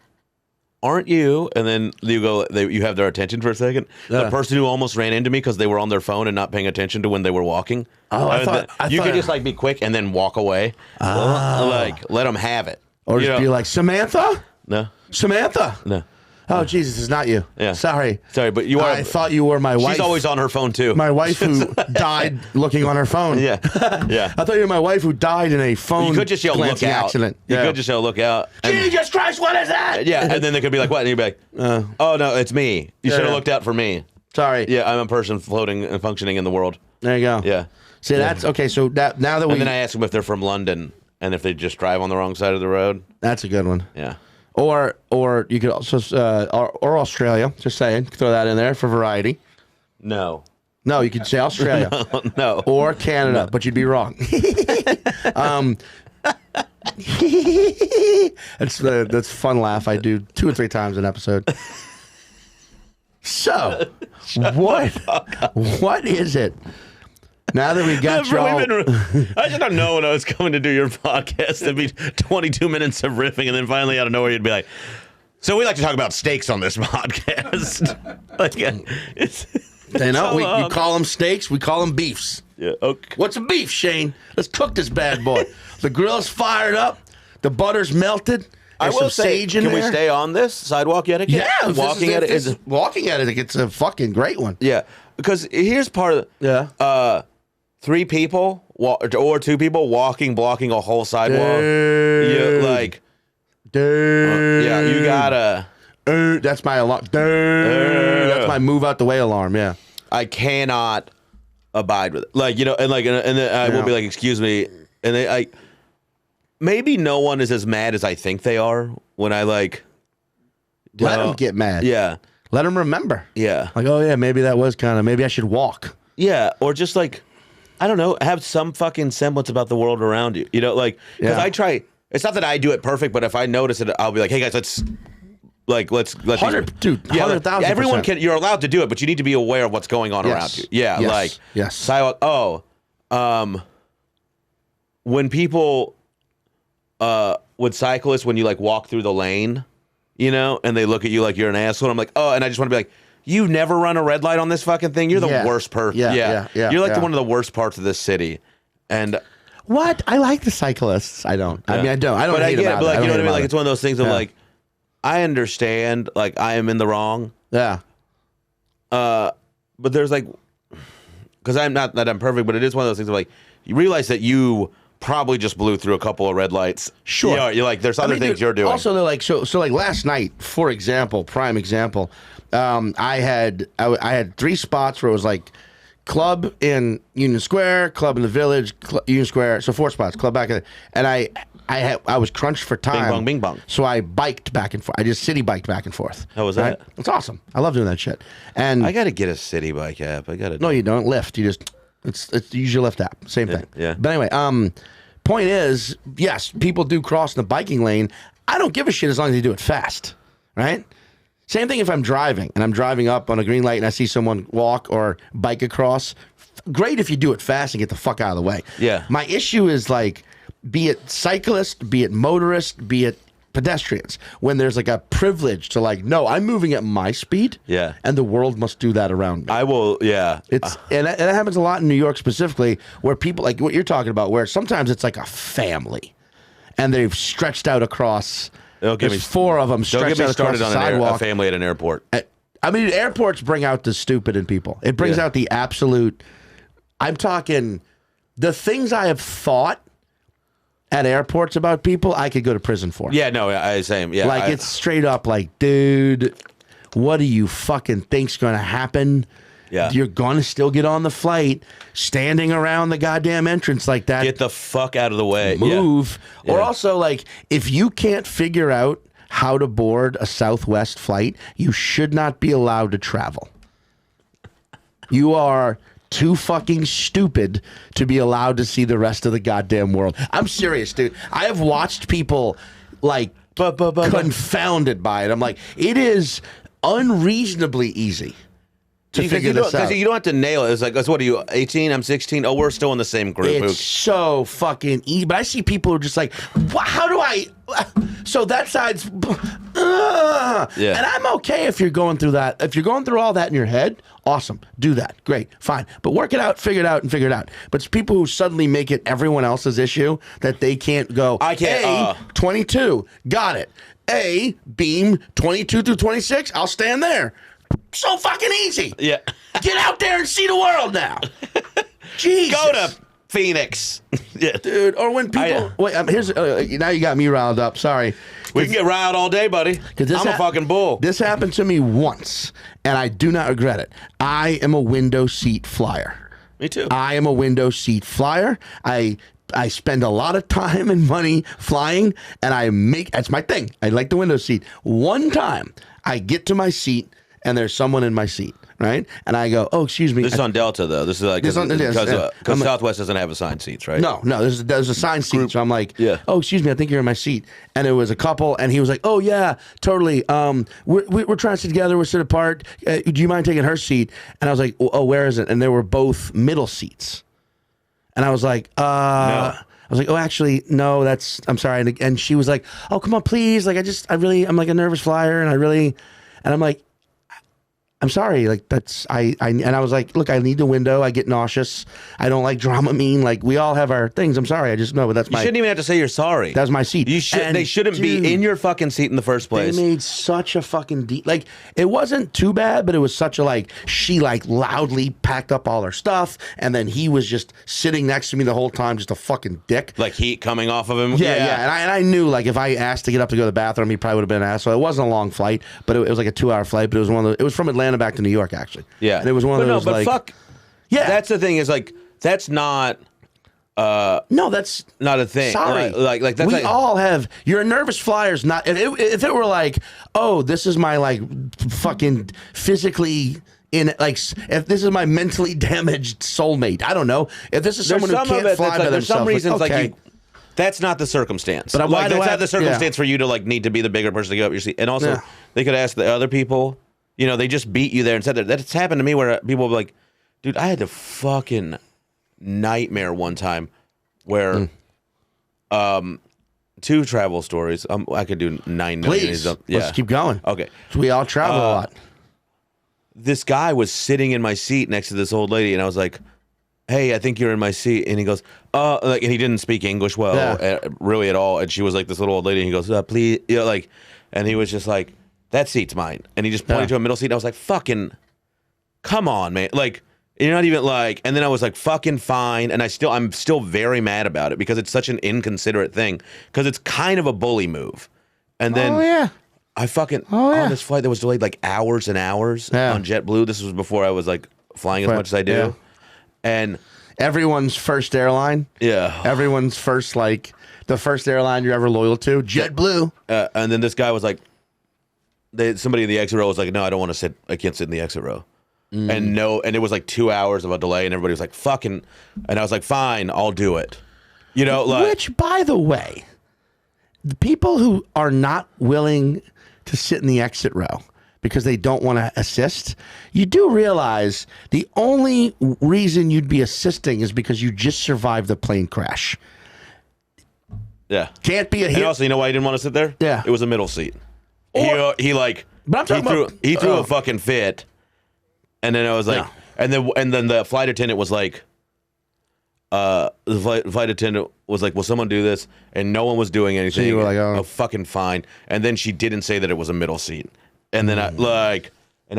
Speaker 2: aren't you? And then you go, you have their attention for a second. The person who almost ran into me because they were on their phone and not paying attention to when they were walking.
Speaker 4: Oh, I thought
Speaker 2: you could just, like, be quick and then walk away. Like, let them have it.
Speaker 4: Or just be like, Samantha?
Speaker 2: No.
Speaker 4: Samantha?
Speaker 2: No.
Speaker 4: Oh, Jesus, it's not you.
Speaker 2: Yeah.
Speaker 4: Sorry,
Speaker 2: but you are.
Speaker 4: I thought you were my wife.
Speaker 2: She's always on her phone, too.
Speaker 4: My wife who died looking on her phone.
Speaker 2: Yeah.
Speaker 4: I thought you were my wife who died in a phone
Speaker 2: You could just yell, look out.
Speaker 4: accident.
Speaker 2: You could just yell, look out.
Speaker 4: Jesus Christ, what is that?
Speaker 2: Yeah, and then they could be like, what? And you'd be like, oh, no, it's me. You should have looked out for me.
Speaker 4: Sorry.
Speaker 2: Yeah, I'm a person floating and functioning in the world.
Speaker 4: There you go.
Speaker 2: Yeah.
Speaker 4: See, that's, okay, so now that we...
Speaker 2: And then I ask them if they're from London and if they just drive on the wrong side of the road.
Speaker 4: That's a good one.
Speaker 2: Yeah.
Speaker 4: Or you could also, or Australia, just saying, throw that in there for variety.
Speaker 2: No,
Speaker 4: you could say Australia.
Speaker 2: No.
Speaker 4: Or Canada, but you'd be wrong. That's a fun laugh I do 2 or 3 times an episode. So, what is it Now that we got you all...
Speaker 2: I should have known I was coming to do your podcast. It'd be 22 minutes of riffing, and then finally out of nowhere you'd be like, so we like to talk about steaks on this podcast.
Speaker 4: You call them steaks, we call them beefs.
Speaker 2: Yeah, okay.
Speaker 4: What's a beef, Shane? Let's cook this bad boy. The grill's fired up. The butter's melted. There's some sage in there.
Speaker 2: Can we stay on this sidewalk etiquette?
Speaker 4: Yeah.
Speaker 2: Walking etiquette.
Speaker 4: Walking etiquette. It's a fucking great one.
Speaker 2: Yeah. Because here's part of
Speaker 4: Yeah.
Speaker 2: 3 people or 2 people blocking a whole sidewalk.
Speaker 4: Dude.
Speaker 2: Yeah, you gotta.
Speaker 4: That's my alarm. That's my move out the way alarm. Yeah.
Speaker 2: I cannot abide with it. And then I will be like, excuse me, and maybe no one is as mad as I think they are when I
Speaker 4: Let them get mad.
Speaker 2: Yeah.
Speaker 4: Let them remember.
Speaker 2: Yeah.
Speaker 4: Like, oh yeah, maybe that was maybe I should walk.
Speaker 2: Yeah, or just I don't know, have some fucking semblance about the world around you. Because I try. It's not that I do it perfect, but if I notice it, I'll be like, hey guys, let's
Speaker 4: 100,000%.
Speaker 2: Everyone can. You're allowed to do it, but you need to be aware of what's going on around you. Yeah,
Speaker 4: yes.
Speaker 2: Sidewalk. When people, with cyclists, when you walk through the lane, and they look at you like you're an asshole, I'm like, oh, and I just want to be like, you never run a red light on this fucking thing. You're the worst person.
Speaker 4: Yeah.
Speaker 2: You're one of the worst parts of this city, and.
Speaker 4: What? I like the cyclists. I don't. Yeah. I mean, I don't. But hate them.
Speaker 2: But you know what I mean? It's one of those things of I understand. I am in the wrong.
Speaker 4: Yeah.
Speaker 2: But there's because I'm not that I'm perfect, but it is one of those things of you realize that you probably just blew through a couple of red lights.
Speaker 4: Sure.
Speaker 2: You're there's other things you're doing.
Speaker 4: Also, they're so last night, for example, prime example, I had 3 spots where it was club in Union Square, club in the Village, Union Square. So 4 spots, club back in. And I was crunched for time.
Speaker 2: Bing bong, bing bong.
Speaker 4: So I biked back and forth. I just city biked back and forth.
Speaker 2: How was that?
Speaker 4: It's awesome. I love doing that shit. And
Speaker 2: I got to get a city bike app.
Speaker 4: No, you don't. Lyft. You just it's use your Lyft app. Same thing.
Speaker 2: Yeah.
Speaker 4: But anyway, point is, yes, people do cross in the biking lane. I don't give a shit as long as they do it fast, right? Same thing if I'm driving and I'm driving up on a green light and I see someone walk or bike across. Great if you do it fast and get the fuck out of the way.
Speaker 2: Yeah.
Speaker 4: My issue is be it cyclist, be it motorist, be it pedestrians, when there's a privilege to no, I'm moving at my speed.
Speaker 2: Yeah.
Speaker 4: And the world must do that around me.
Speaker 2: I will. Yeah.
Speaker 4: It's and that happens a lot in New York specifically, where people what you're talking about, where sometimes it's a family, and they've stretched out across. There's 4 of them stretched out across the sidewalk.
Speaker 2: Don't get me started on a family at an airport.
Speaker 4: I mean, airports bring out the stupid in people. It brings out the absolute. I'm talking the things I have thought at airports about people, I could go to prison for.
Speaker 2: Yeah, no, same. Yeah,
Speaker 4: it's straight up dude, what do you fucking think's going to happen?
Speaker 2: Yeah.
Speaker 4: You're going to still get on the flight, standing around the goddamn entrance like that.
Speaker 2: Get the fuck out of the way.
Speaker 4: Move.
Speaker 2: Yeah.
Speaker 4: Or also, if you can't figure out how to board a Southwest flight, you should not be allowed to travel. You are too fucking stupid to be allowed to see the rest of the goddamn world. I'm serious, dude. I have watched people confounded by it. I'm it is unreasonably easy to figure this out.
Speaker 2: Because you don't have to nail it. It's what are you, 18? I'm 16? Oh, we're still in the same group.
Speaker 4: It's so fucking easy. But I see people who are just how do I... So that side's...
Speaker 2: Yeah.
Speaker 4: And I'm okay if you're going through that. If you're going through all that in your head, awesome. Do that. Great. Fine. But work it out, figure it out. But it's people who suddenly make it everyone else's issue that they can't go,
Speaker 2: I can't...
Speaker 4: 22. Got it. A, beam 22 through 26. I'll stand there. So fucking easy.
Speaker 2: Yeah.
Speaker 4: Get out there and see the world now. Jesus.
Speaker 2: Go to Phoenix. Yeah.
Speaker 4: Dude, or when people... Wait, here's... now you got me riled up. Sorry.
Speaker 2: We can get riled all day, buddy. I'm a fucking bull.
Speaker 4: This happened to me once, and I do not regret it. I am a window seat flyer.
Speaker 2: Me too.
Speaker 4: I am a window seat flyer. I spend a lot of time and money flying, and that's my thing. I like the window seat. One time, I get to my seat, and there's someone in my seat, right? And I go, oh, excuse me.
Speaker 2: This is on Delta, though. This is because Southwest doesn't have assigned seats, right?
Speaker 4: No, there's assigned seats. So I'm
Speaker 2: yeah.
Speaker 4: Oh, excuse me, I think you're in my seat. And it was a couple, and he was like, oh, yeah, totally. We're trying to sit together. We're sit apart. Do you mind taking her seat? And I was like, oh, where is it? And they were both middle seats. And I was like,
Speaker 2: No.
Speaker 4: I was like, oh, actually, no, I'm sorry. And she was like, oh, come on, please. Like, I'm like a nervous flyer, and I'm like, I'm sorry, like and I was like, look, I need the window. I get nauseous. I don't like Dramamine. Like, we all have our things. I'm sorry. I just know, but that's
Speaker 2: You shouldn't even have to say you're sorry.
Speaker 4: That's my seat.
Speaker 2: They shouldn't be in your fucking seat in the first place.
Speaker 4: They made such a fucking like, it wasn't too bad, but it was such a like, she like loudly packed up all her stuff, and then he was just sitting next to me the whole time, just a fucking dick.
Speaker 2: Like heat coming off of him.
Speaker 4: Yeah. And I knew, like, if I asked to get up to go to the bathroom, he probably would have been an asshole. It wasn't a long flight, but it was like a 2-hour flight. But it was it was from Atlanta back to New York, actually.
Speaker 2: Yeah,
Speaker 4: and it was one of those.
Speaker 2: No, but
Speaker 4: like,
Speaker 2: fuck.
Speaker 4: Yeah,
Speaker 2: that's the thing. Is like that's not.
Speaker 4: No, that's
Speaker 2: not a thing.
Speaker 4: Sorry,
Speaker 2: like that's
Speaker 4: we
Speaker 2: like,
Speaker 4: all have. You're a nervous flyer's not. If it were like, oh, this is my like fucking physically. If this is my mentally damaged soulmate, I don't know. If this is someone who can't fly by themselves,
Speaker 2: there's some reasons
Speaker 4: okay.
Speaker 2: like that's not the circumstance.
Speaker 4: But
Speaker 2: like that's not the circumstance for you to like need to be the bigger person to get up your seat. And also, they could ask the other people. You know, they just beat you there and said that. That's happened to me where people will be like, dude, I had a fucking nightmare one time where 2 travel stories. I could do 9 million.
Speaker 4: Please, let's keep going.
Speaker 2: Okay.
Speaker 4: We all travel a lot.
Speaker 2: This guy was sitting in my seat next to this old lady, and I was like, hey, I think you're in my seat. And he goes, and he didn't speak English well, really at all. And she was like this little old lady, and he goes, please, and he was just like, that seat's mine. And he just pointed to a middle seat. And I was like, fucking, come on, man. Like, you're not even like, and then I was like, fucking fine. And I'm still very mad about it because it's such an inconsiderate thing because it's kind of a bully move. And then I fucking, on this flight that was delayed like hours and hours on JetBlue. This was before I was like flying as much as I do.
Speaker 4: Yeah.
Speaker 2: And
Speaker 4: everyone's first airline.
Speaker 2: Yeah.
Speaker 4: Everyone's first, like, the first airline you're ever loyal to, JetBlue.
Speaker 2: And then this guy was like, somebody in the exit row was like, no, I don't want to sit. I can't sit in the exit row. And it was like 2 hours of a delay, and everybody was like, fucking. And I was like, fine, I'll do it. You know, like.
Speaker 4: Which, by the way, the people who are not willing to sit in the exit row because they don't want to assist, you do realize the only reason you'd be assisting is because you just survived the plane crash.
Speaker 2: Yeah.
Speaker 4: Can't be a hit.
Speaker 2: And also, you know why I didn't want to sit there?
Speaker 4: Yeah.
Speaker 2: It was a middle seat. He threw a fucking fit, and then I was like, and then the flight attendant was like, the flight attendant was like, will someone do this? And no one was doing anything.
Speaker 4: So you were like, oh,
Speaker 2: fucking fine. And then she didn't say that it was a middle seat. And then I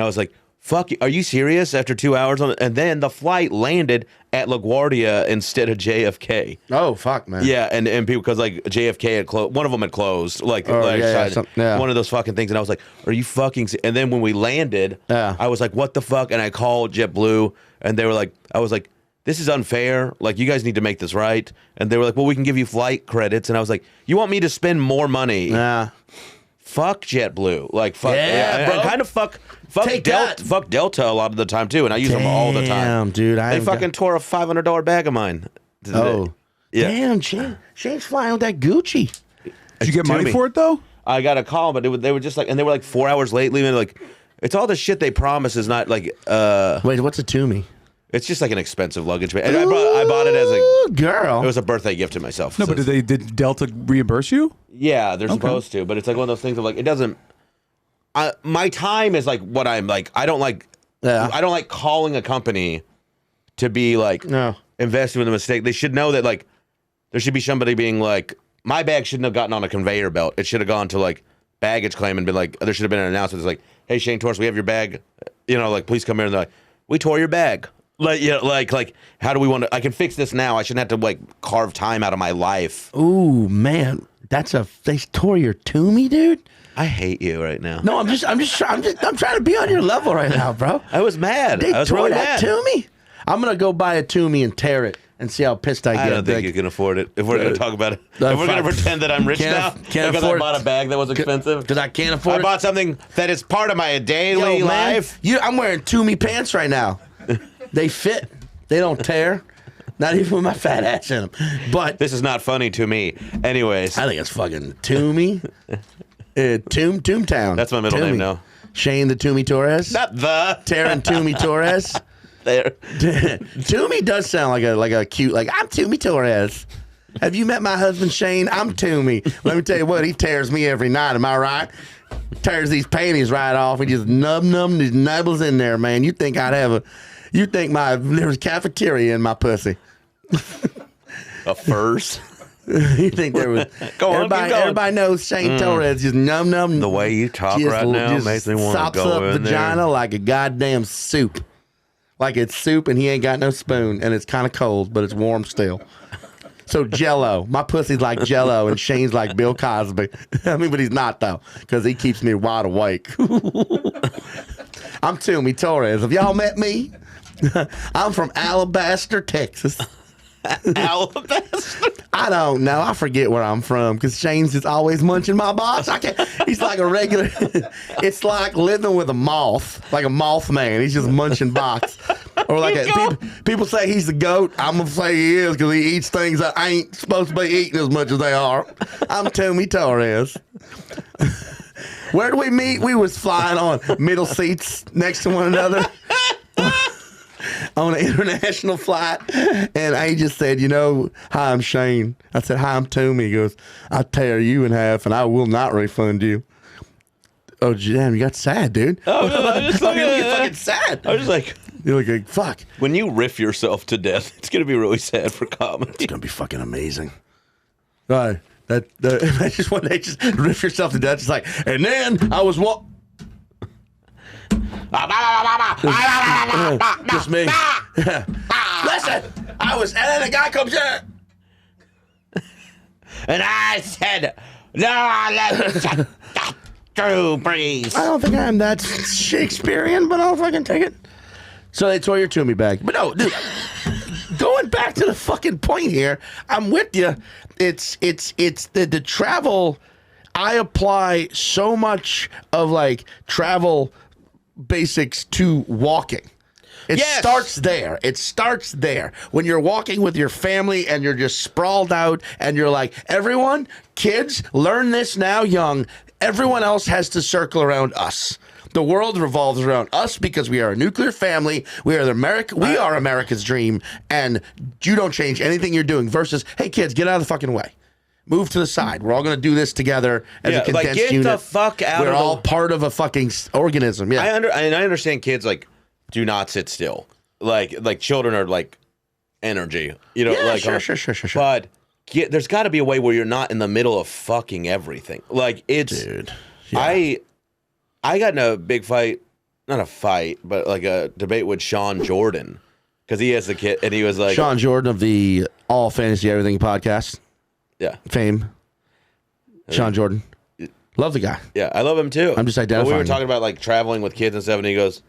Speaker 2: was like, fuck, are you serious? After 2 hours on it, and then the flight landed at LaGuardia instead of JFK.
Speaker 4: Oh fuck, man.
Speaker 2: Yeah, and people because like JFK had closed, one of them had closed, one of those fucking things, and I was like, are you fucking? And then when we landed, I was like, what the fuck? And I called JetBlue, and they were like, I was like, this is unfair. Like, you guys need to make this right. And they were like, well, we can give you flight credits. And I was like, you want me to spend more money? Fuck JetBlue. Like, fuck.
Speaker 4: bro.
Speaker 2: Kind of fuck Delta a lot of the time, too. And I use them all the time.
Speaker 4: Damn, dude.
Speaker 2: They fucking tore a $500 bag of mine.
Speaker 4: Oh. Yeah. Damn, Shane's flying with that Gucci.
Speaker 3: Did you get money for it, though?
Speaker 2: I got a call, but they were just like, and they were like 4 hours late leaving. Like, it's all the shit they promise is not like.
Speaker 4: Wait, what's a Toomey?
Speaker 2: It's just like an expensive luggage bag. And I bought it as a
Speaker 4: girl.
Speaker 2: It was a birthday gift to myself.
Speaker 3: No, but did Delta reimburse you?
Speaker 2: Yeah, they're supposed to, but it's like one of those things of like it doesn't. My time is like what I'm like. I don't like calling a company to be like invested in a mistake. They should know that like there should be somebody being like my bag shouldn't have gotten on a conveyor belt. It should have gone to like baggage claim and been like there should have been an announcement. It's like, hey Shane Torres, we have your bag. You know, like please come here. And they're like, we tore your bag. Like, yeah, like, how do we want to? I can fix this now. I shouldn't have to like carve time out of my life.
Speaker 4: Ooh, man, they tore your Toomey, dude.
Speaker 2: I hate you right now.
Speaker 4: No, I'm trying to be on your level right now, bro.
Speaker 2: I was mad. I was
Speaker 4: tore
Speaker 2: really
Speaker 4: that
Speaker 2: mad.
Speaker 4: Toomey. I'm gonna go buy a Toomey and tear it and see how pissed I get.
Speaker 2: I don't think you can afford it. If we're gonna talk about it, if we're gonna pretend that I'm rich now because I bought a bag that was expensive,
Speaker 4: because I can't afford it.
Speaker 2: I bought something that is part of my daily life.
Speaker 4: I'm wearing Toomey pants right now. They fit. They don't tear. Not even with my fat ass in them. But
Speaker 2: this is not funny to me. Anyways,
Speaker 4: I think it's fucking Toomey. Toomtown.
Speaker 2: That's my middle name now.
Speaker 4: Shane the Toomey Torres.
Speaker 2: Not the
Speaker 4: Taryn Toomey Torres.
Speaker 2: there.
Speaker 4: Toomey does sound like a cute, like, I'm Toomey Torres. Have you met my husband Shane? I'm Toomey. Let me tell you what, he tears me every night. Am I right? Tears these panties right off. He just these nibbles in there, man. You think there was cafeteria in my pussy.
Speaker 2: A furs.
Speaker 4: You think there was? Everybody knows Shane Torres just num.
Speaker 2: The way you talk right now makes me want to go
Speaker 4: up
Speaker 2: in
Speaker 4: vagina
Speaker 2: there.
Speaker 4: like a goddamn soup. Like it's soup and he ain't got no spoon and it's kind of cold, but it's warm still. So Jell-O. My pussy's like Jell-O and Shane's like Bill Cosby. I mean, but he's not, though, because he keeps me wide awake. I'm Toomey Torres. Have y'all met me? I'm from Alabaster, Texas.
Speaker 2: Alabaster?
Speaker 4: I don't know. I forget where I'm from because Shane's just always munching my box. He's like a regular. It's like living with a moth, like a moth man. He's just munching box. Or like people say he's the goat. I'm gonna say he is because he eats things that ain't supposed to be eating as much as they are. I'm Toomey Torres. Where did we meet? We was flying on middle seats next to one another on an international flight, and I just said, hi, I'm Shane. I said, hi, I'm Toomey. He goes, I'll tear you in half, and I will not refund you. Oh, damn, you got sad, dude.
Speaker 2: Oh, no, I'm just looking
Speaker 4: You're fucking sad.
Speaker 2: I was just like,
Speaker 4: you're like, fuck.
Speaker 2: when you riff yourself to death, it's gonna be really sad for comedy.
Speaker 4: It's gonna be fucking amazing. Right. That just one day, just riff yourself to death. It's like, and then I was just me. Listen, and then a guy comes in,
Speaker 2: And I said, no, let Drew breeze.
Speaker 4: I don't think I'm that Shakespearean, but I'll fucking take it. So they tore your Toomey bag. But no, dude, going back to the fucking point here, I'm with you. It's the travel. I apply so much of like travel basics to walking. It starts there. It starts there. When you're walking with your family and you're just sprawled out and you're like, everyone, kids, learn this now young. Everyone else has to circle around us. The world revolves around us because we are a nuclear family. We are America's dream, and you don't change anything you're doing. Versus, hey kids, get out of the fucking way. Move to the side. We're all going to do this together as a condensed
Speaker 2: get
Speaker 4: unit.
Speaker 2: the fuck out.
Speaker 4: We're all part of a fucking organism. Yeah,
Speaker 2: I understand kids like do not sit still. Like children are like energy. Sure. But there's got to be a way where you're not in the middle of fucking everything. Like it's.
Speaker 4: Dude. Yeah.
Speaker 2: I got in a big fight, not a fight, but like a debate with Sean Jordan because he has a kid and he was like
Speaker 4: Sean Jordan of the All Fantasy Everything podcast.
Speaker 2: Yeah.
Speaker 4: Fame. Sean Jordan. Love the guy.
Speaker 2: Yeah, I love him too.
Speaker 4: I'm just identifying.
Speaker 2: But we were talking about like traveling with kids and stuff, and he goes,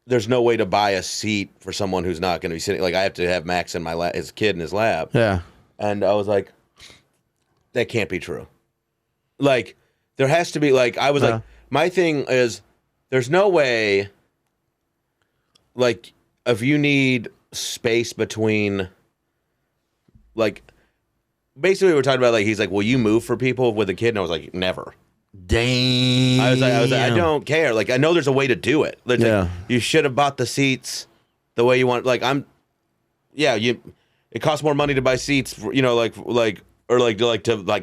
Speaker 2: there's no way to buy a seat for someone who's not going to be sitting. Like I have to have Max in my his kid in his lap.
Speaker 4: Yeah.
Speaker 2: And I was like, that can't be true. Like, there has to be, like, I was like, my thing is, there's no way, like, if you need space between, like, basically we were talking about, like, he's like, will you move for people with a kid? And I was like, never.
Speaker 4: Damn.
Speaker 2: I was like, I don't care. Like, I know there's a way to do it. Like, you should have bought the seats the way you want. Like, it costs more money to buy seats, for, to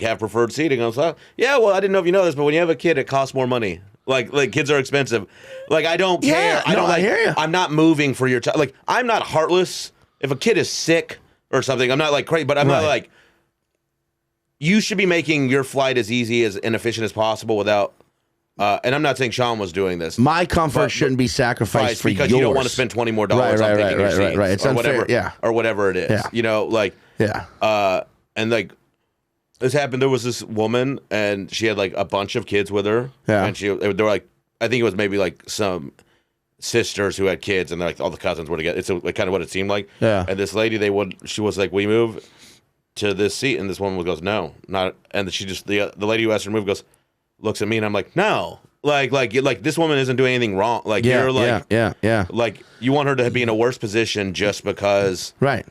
Speaker 2: have preferred seating. I was like, yeah, well, I didn't know if you know this, but when you have a kid, it costs more money. Like kids are expensive. Like, I don't care.
Speaker 4: I hear you.
Speaker 2: I'm not moving for your child. Like, I'm not heartless. If a kid is sick or something, I'm not like crazy, but I'm not like, you should be making your flight as easy and efficient as possible without, and I'm not saying Sean was doing this.
Speaker 4: My comfort shouldn't be sacrificed for
Speaker 2: because
Speaker 4: yours.
Speaker 2: you don't want to spend $20 more on taking your seats.
Speaker 4: Right. It's
Speaker 2: or
Speaker 4: unfair.
Speaker 2: whatever, or whatever it is.
Speaker 4: Yeah.
Speaker 2: And like, this happened. There was this woman, and she had like a bunch of kids with her.
Speaker 4: Yeah.
Speaker 2: And they were like, I think it was maybe like some sisters who had kids, and they're like all the cousins were together. It's like kind of what it seemed like.
Speaker 4: Yeah.
Speaker 2: And this lady, she was like, "We move to this seat," and this woman goes, "No, not." And she just the lady who asked her to move looks at me, and I'm like, "No." Like this woman isn't doing anything wrong. Like you're like,
Speaker 4: yeah.
Speaker 2: like you want her to be in a worse position just because.
Speaker 4: Right.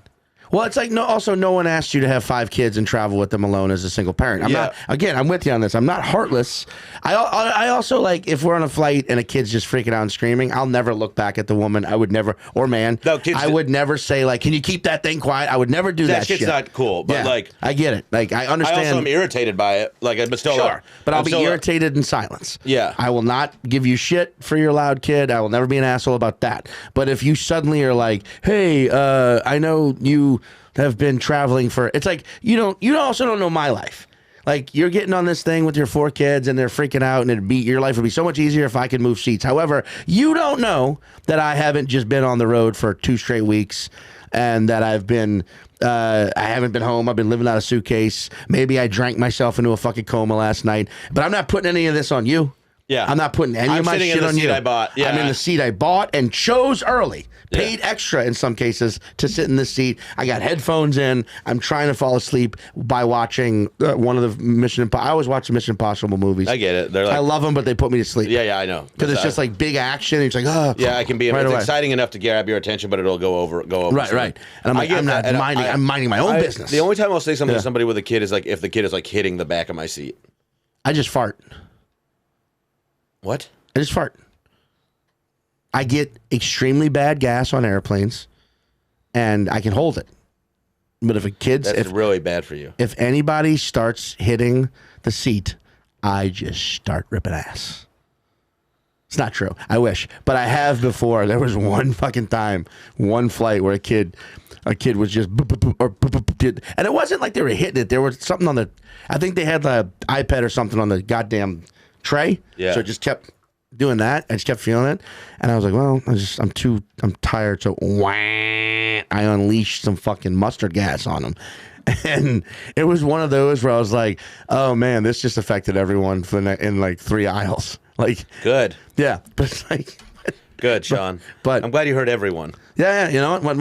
Speaker 4: Well, it's like no one asked you to have 5 kids and travel with them alone as a single parent. I'm with you on this. I'm not heartless. I also like if we're on a flight and a kid's just freaking out and screaming, I'll never look back at the woman. I would never, or man, I would never say like, can you keep that thing quiet? I would never do that shit.
Speaker 2: That shit's not cool, but like.
Speaker 4: I get it. Like, I understand.
Speaker 2: I also am irritated by it. Like, but still.
Speaker 4: Sure. But I'll be irritated in silence.
Speaker 2: Yeah.
Speaker 4: I will not give you shit for your loud kid. I will never be an asshole about that. But if you suddenly are like, hey, I know you have been traveling for, it's like, you also don't know my life. Like, you're getting on this thing with your 4 kids and they're freaking out, and your life would be so much easier if I could move seats. However, you don't know that I haven't just been on the road for 2 straight weeks and that I haven't been home. I've been living out of a suitcase. Maybe I drank myself into a fucking coma last night. But I'm not putting any of this on you.
Speaker 2: Yeah.
Speaker 4: I'm not putting any of my shit on you.
Speaker 2: I bought. Yeah.
Speaker 4: I'm in the seat I bought and chose early. Paid extra in some cases to sit in this seat. I got headphones in. I'm trying to fall asleep by watching one of the I always watch the Mission Impossible movies.
Speaker 2: I get it.
Speaker 4: I love them, but they put me to sleep.
Speaker 2: Yeah, I know.
Speaker 4: Because it's just like big action. And it's like, oh.
Speaker 2: Yeah, it can be.
Speaker 4: Right
Speaker 2: it's
Speaker 4: away.
Speaker 2: Exciting enough to grab your attention, but it'll go over.
Speaker 4: Right. And I'm like, I'm minding my own business.
Speaker 2: The only time I'll say something to somebody with a kid is like if the kid is like hitting the back of my seat.
Speaker 4: I just fart.
Speaker 2: What?
Speaker 4: I just fart. I get extremely bad gas on airplanes, and I can hold it. But if a kid's...
Speaker 2: That's really bad for you.
Speaker 4: If anybody starts hitting the seat, I just start ripping ass. It's not true. I wish. But I have before. There was one fucking time, one flight where a kid was just... And it wasn't like they were hitting it. There was something on the... I think they had the iPad or something on the goddamn tray.
Speaker 2: Yeah.
Speaker 4: So it just kept... doing that. I just kept feeling it, and I was like, well, I'm tired, so I unleashed some fucking mustard gas on him. And it was one of those where I was like, oh man, this just affected everyone in like 3 aisles. Like,
Speaker 2: good.
Speaker 4: Yeah. But it's like,
Speaker 2: good, Sean.
Speaker 4: But
Speaker 2: I'm glad you heard everyone.
Speaker 4: Yeah, you know what?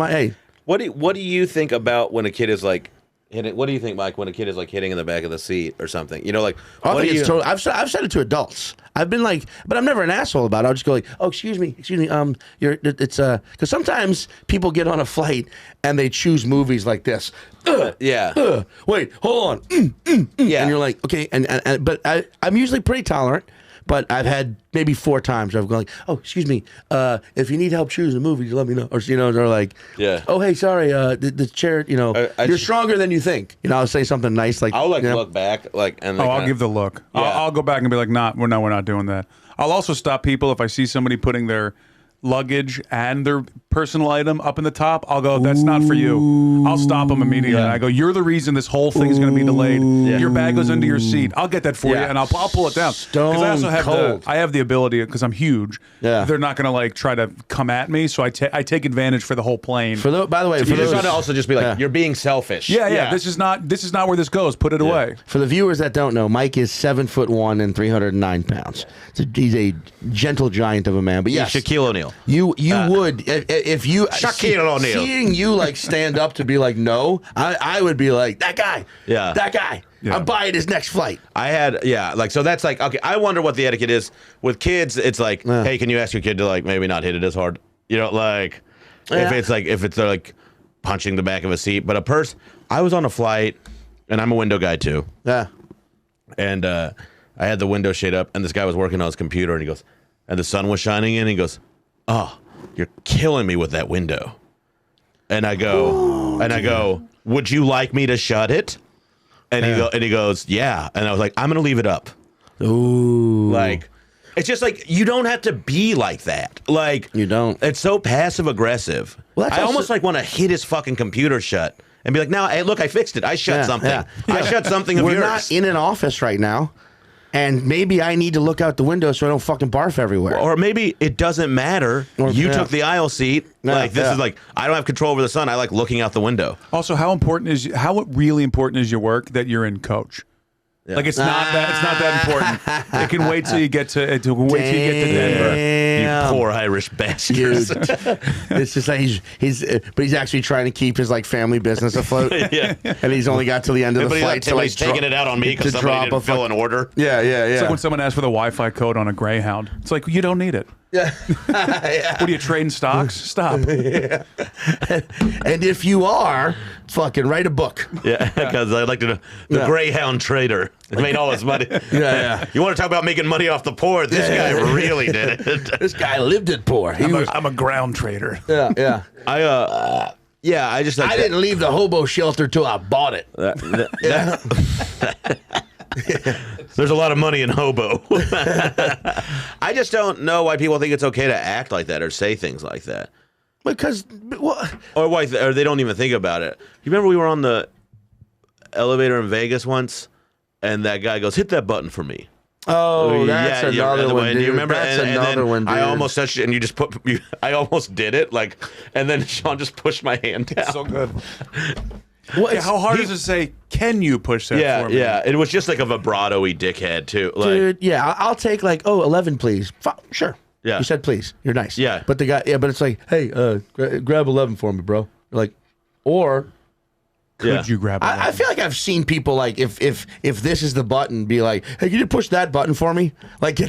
Speaker 2: What do you think about when a kid is like hitting? What do you think, Mike, when a kid is like hitting in the back of the seat or something? You know, like
Speaker 4: I think it's totally. I've said it to adults. I've been like, but I'm never an asshole about it. I'll just go like, oh, excuse me. It's because sometimes people get on a flight and they choose movies like this. Wait, hold on.
Speaker 2: Yeah,
Speaker 4: and you're like, okay, but I'm usually pretty tolerant. But I've had maybe 4 times where I've gone like, oh, excuse me, if you need help choosing a movie, let me know. Or, they're like, oh, hey, sorry, the chair, you're stronger than you think. I'll say something nice like.
Speaker 2: I'll look back,
Speaker 3: I'll give the look. Yeah. I'll go back and be like, we're not doing that. I'll also stop people if I see somebody putting their luggage and their personal item up in the top. I'll go, that's not for you. I'll stop them immediately. I go, you're the reason this whole thing is going to be delayed. Your bag goes under your seat. I'll get that for you, and I'll pull it down. Because I also have the ability, because I'm huge. Yeah. They're not going to like try to come at me, so I take advantage for the whole plane.
Speaker 4: By the way,
Speaker 2: you just want to also just be like, you're being selfish.
Speaker 3: Yeah. This is not where this goes. Put it away.
Speaker 4: For the viewers that don't know, Mike is 7'1" and 309 pounds. So he's a gentle giant of a man. But yes,
Speaker 2: Shaquille O'Neal.
Speaker 4: You would if you
Speaker 2: Shaquille O'Neal
Speaker 4: seeing you like stand up to be like no, I would be like that guy. Yeah, that guy. Yeah. I'm buying his next flight.
Speaker 2: I had so that's like okay. I wonder what the etiquette is with kids. It's like hey, can you ask your kid to like maybe not hit it as hard? If it's like punching the back of a seat. But I was on a flight and I'm a window guy too.
Speaker 4: Yeah,
Speaker 2: and I had the window shade up and this guy was working on his computer and he goes and the sun was shining in and he goes. Oh, you're killing me with that window. And I go, would you like me to shut it? And he goes, yeah. And I was like, I'm going to leave it up.
Speaker 4: Ooh.
Speaker 2: Like, it's just like, you don't have to be like that. Like,
Speaker 4: you don't.
Speaker 2: It's so passive aggressive. Well, I almost like want to hit his fucking computer shut and be like, no, hey, look, I fixed it. I shut something. Yeah. I shut something of yours.
Speaker 4: We're not in an office right now. And maybe I need to look out the window so I don't fucking barf everywhere.
Speaker 2: Or maybe it doesn't matter. You took the aisle seat. This is like, I don't have control over the sun. I like looking out the window.
Speaker 3: Also, how really important is your work that you're in coach? Yeah. Like it's not that important. It can wait till you get to Denver.
Speaker 2: You poor Irish bastards.
Speaker 4: It's just like he's actually trying to keep his like family business afloat.
Speaker 2: Yeah.
Speaker 4: And he's only got to the end of the flight.
Speaker 2: So he's taking it out on me because somebody didn't fill an order.
Speaker 4: Yeah.
Speaker 3: It's like when someone asks for the Wi-Fi code on a Greyhound. It's like you don't need it.
Speaker 4: Yeah.
Speaker 3: What are you trading stocks? Stop.
Speaker 4: And if you are, fucking write a book.
Speaker 2: Yeah, because I like to know the Greyhound trader. He made all his money.
Speaker 4: Yeah.
Speaker 2: You want to talk about making money off the poor? This guy really did it.
Speaker 4: This guy lived it poor.
Speaker 3: I'm a ground trader.
Speaker 4: Yeah.
Speaker 2: I just like
Speaker 4: I didn't leave the hobo shelter till I bought it.
Speaker 2: There's a lot of money in hobo. I just don't know why people think it's okay to act like that or say things like that.
Speaker 4: Because,
Speaker 2: Or why, or they don't even think about it. You remember we were on the elevator in Vegas once, and that guy goes, "Hit that button for me."
Speaker 4: oh, that's another one, dude.
Speaker 2: Do you remember?
Speaker 4: That's
Speaker 2: and
Speaker 4: another
Speaker 2: then
Speaker 4: one, dude.
Speaker 2: I almost touched it, and you just put. I almost did it, and then Sean just pushed my hand down.
Speaker 3: So good.
Speaker 4: Well,
Speaker 3: Yeah, how hard is it to say, can you push that for me?
Speaker 2: Yeah. It was just like a vibrato-y dickhead too. Like,
Speaker 4: dude, yeah, I'll take 11, please. Sure.
Speaker 2: Yeah.
Speaker 4: You said please. You're nice.
Speaker 2: Yeah.
Speaker 4: But the guy, but it's like, hey, grab 11 for me, bro. You're like, or
Speaker 3: Could you grab it?
Speaker 4: I feel like I've seen people like if this is the button, be like, hey, can you push that button for me? Like, hey,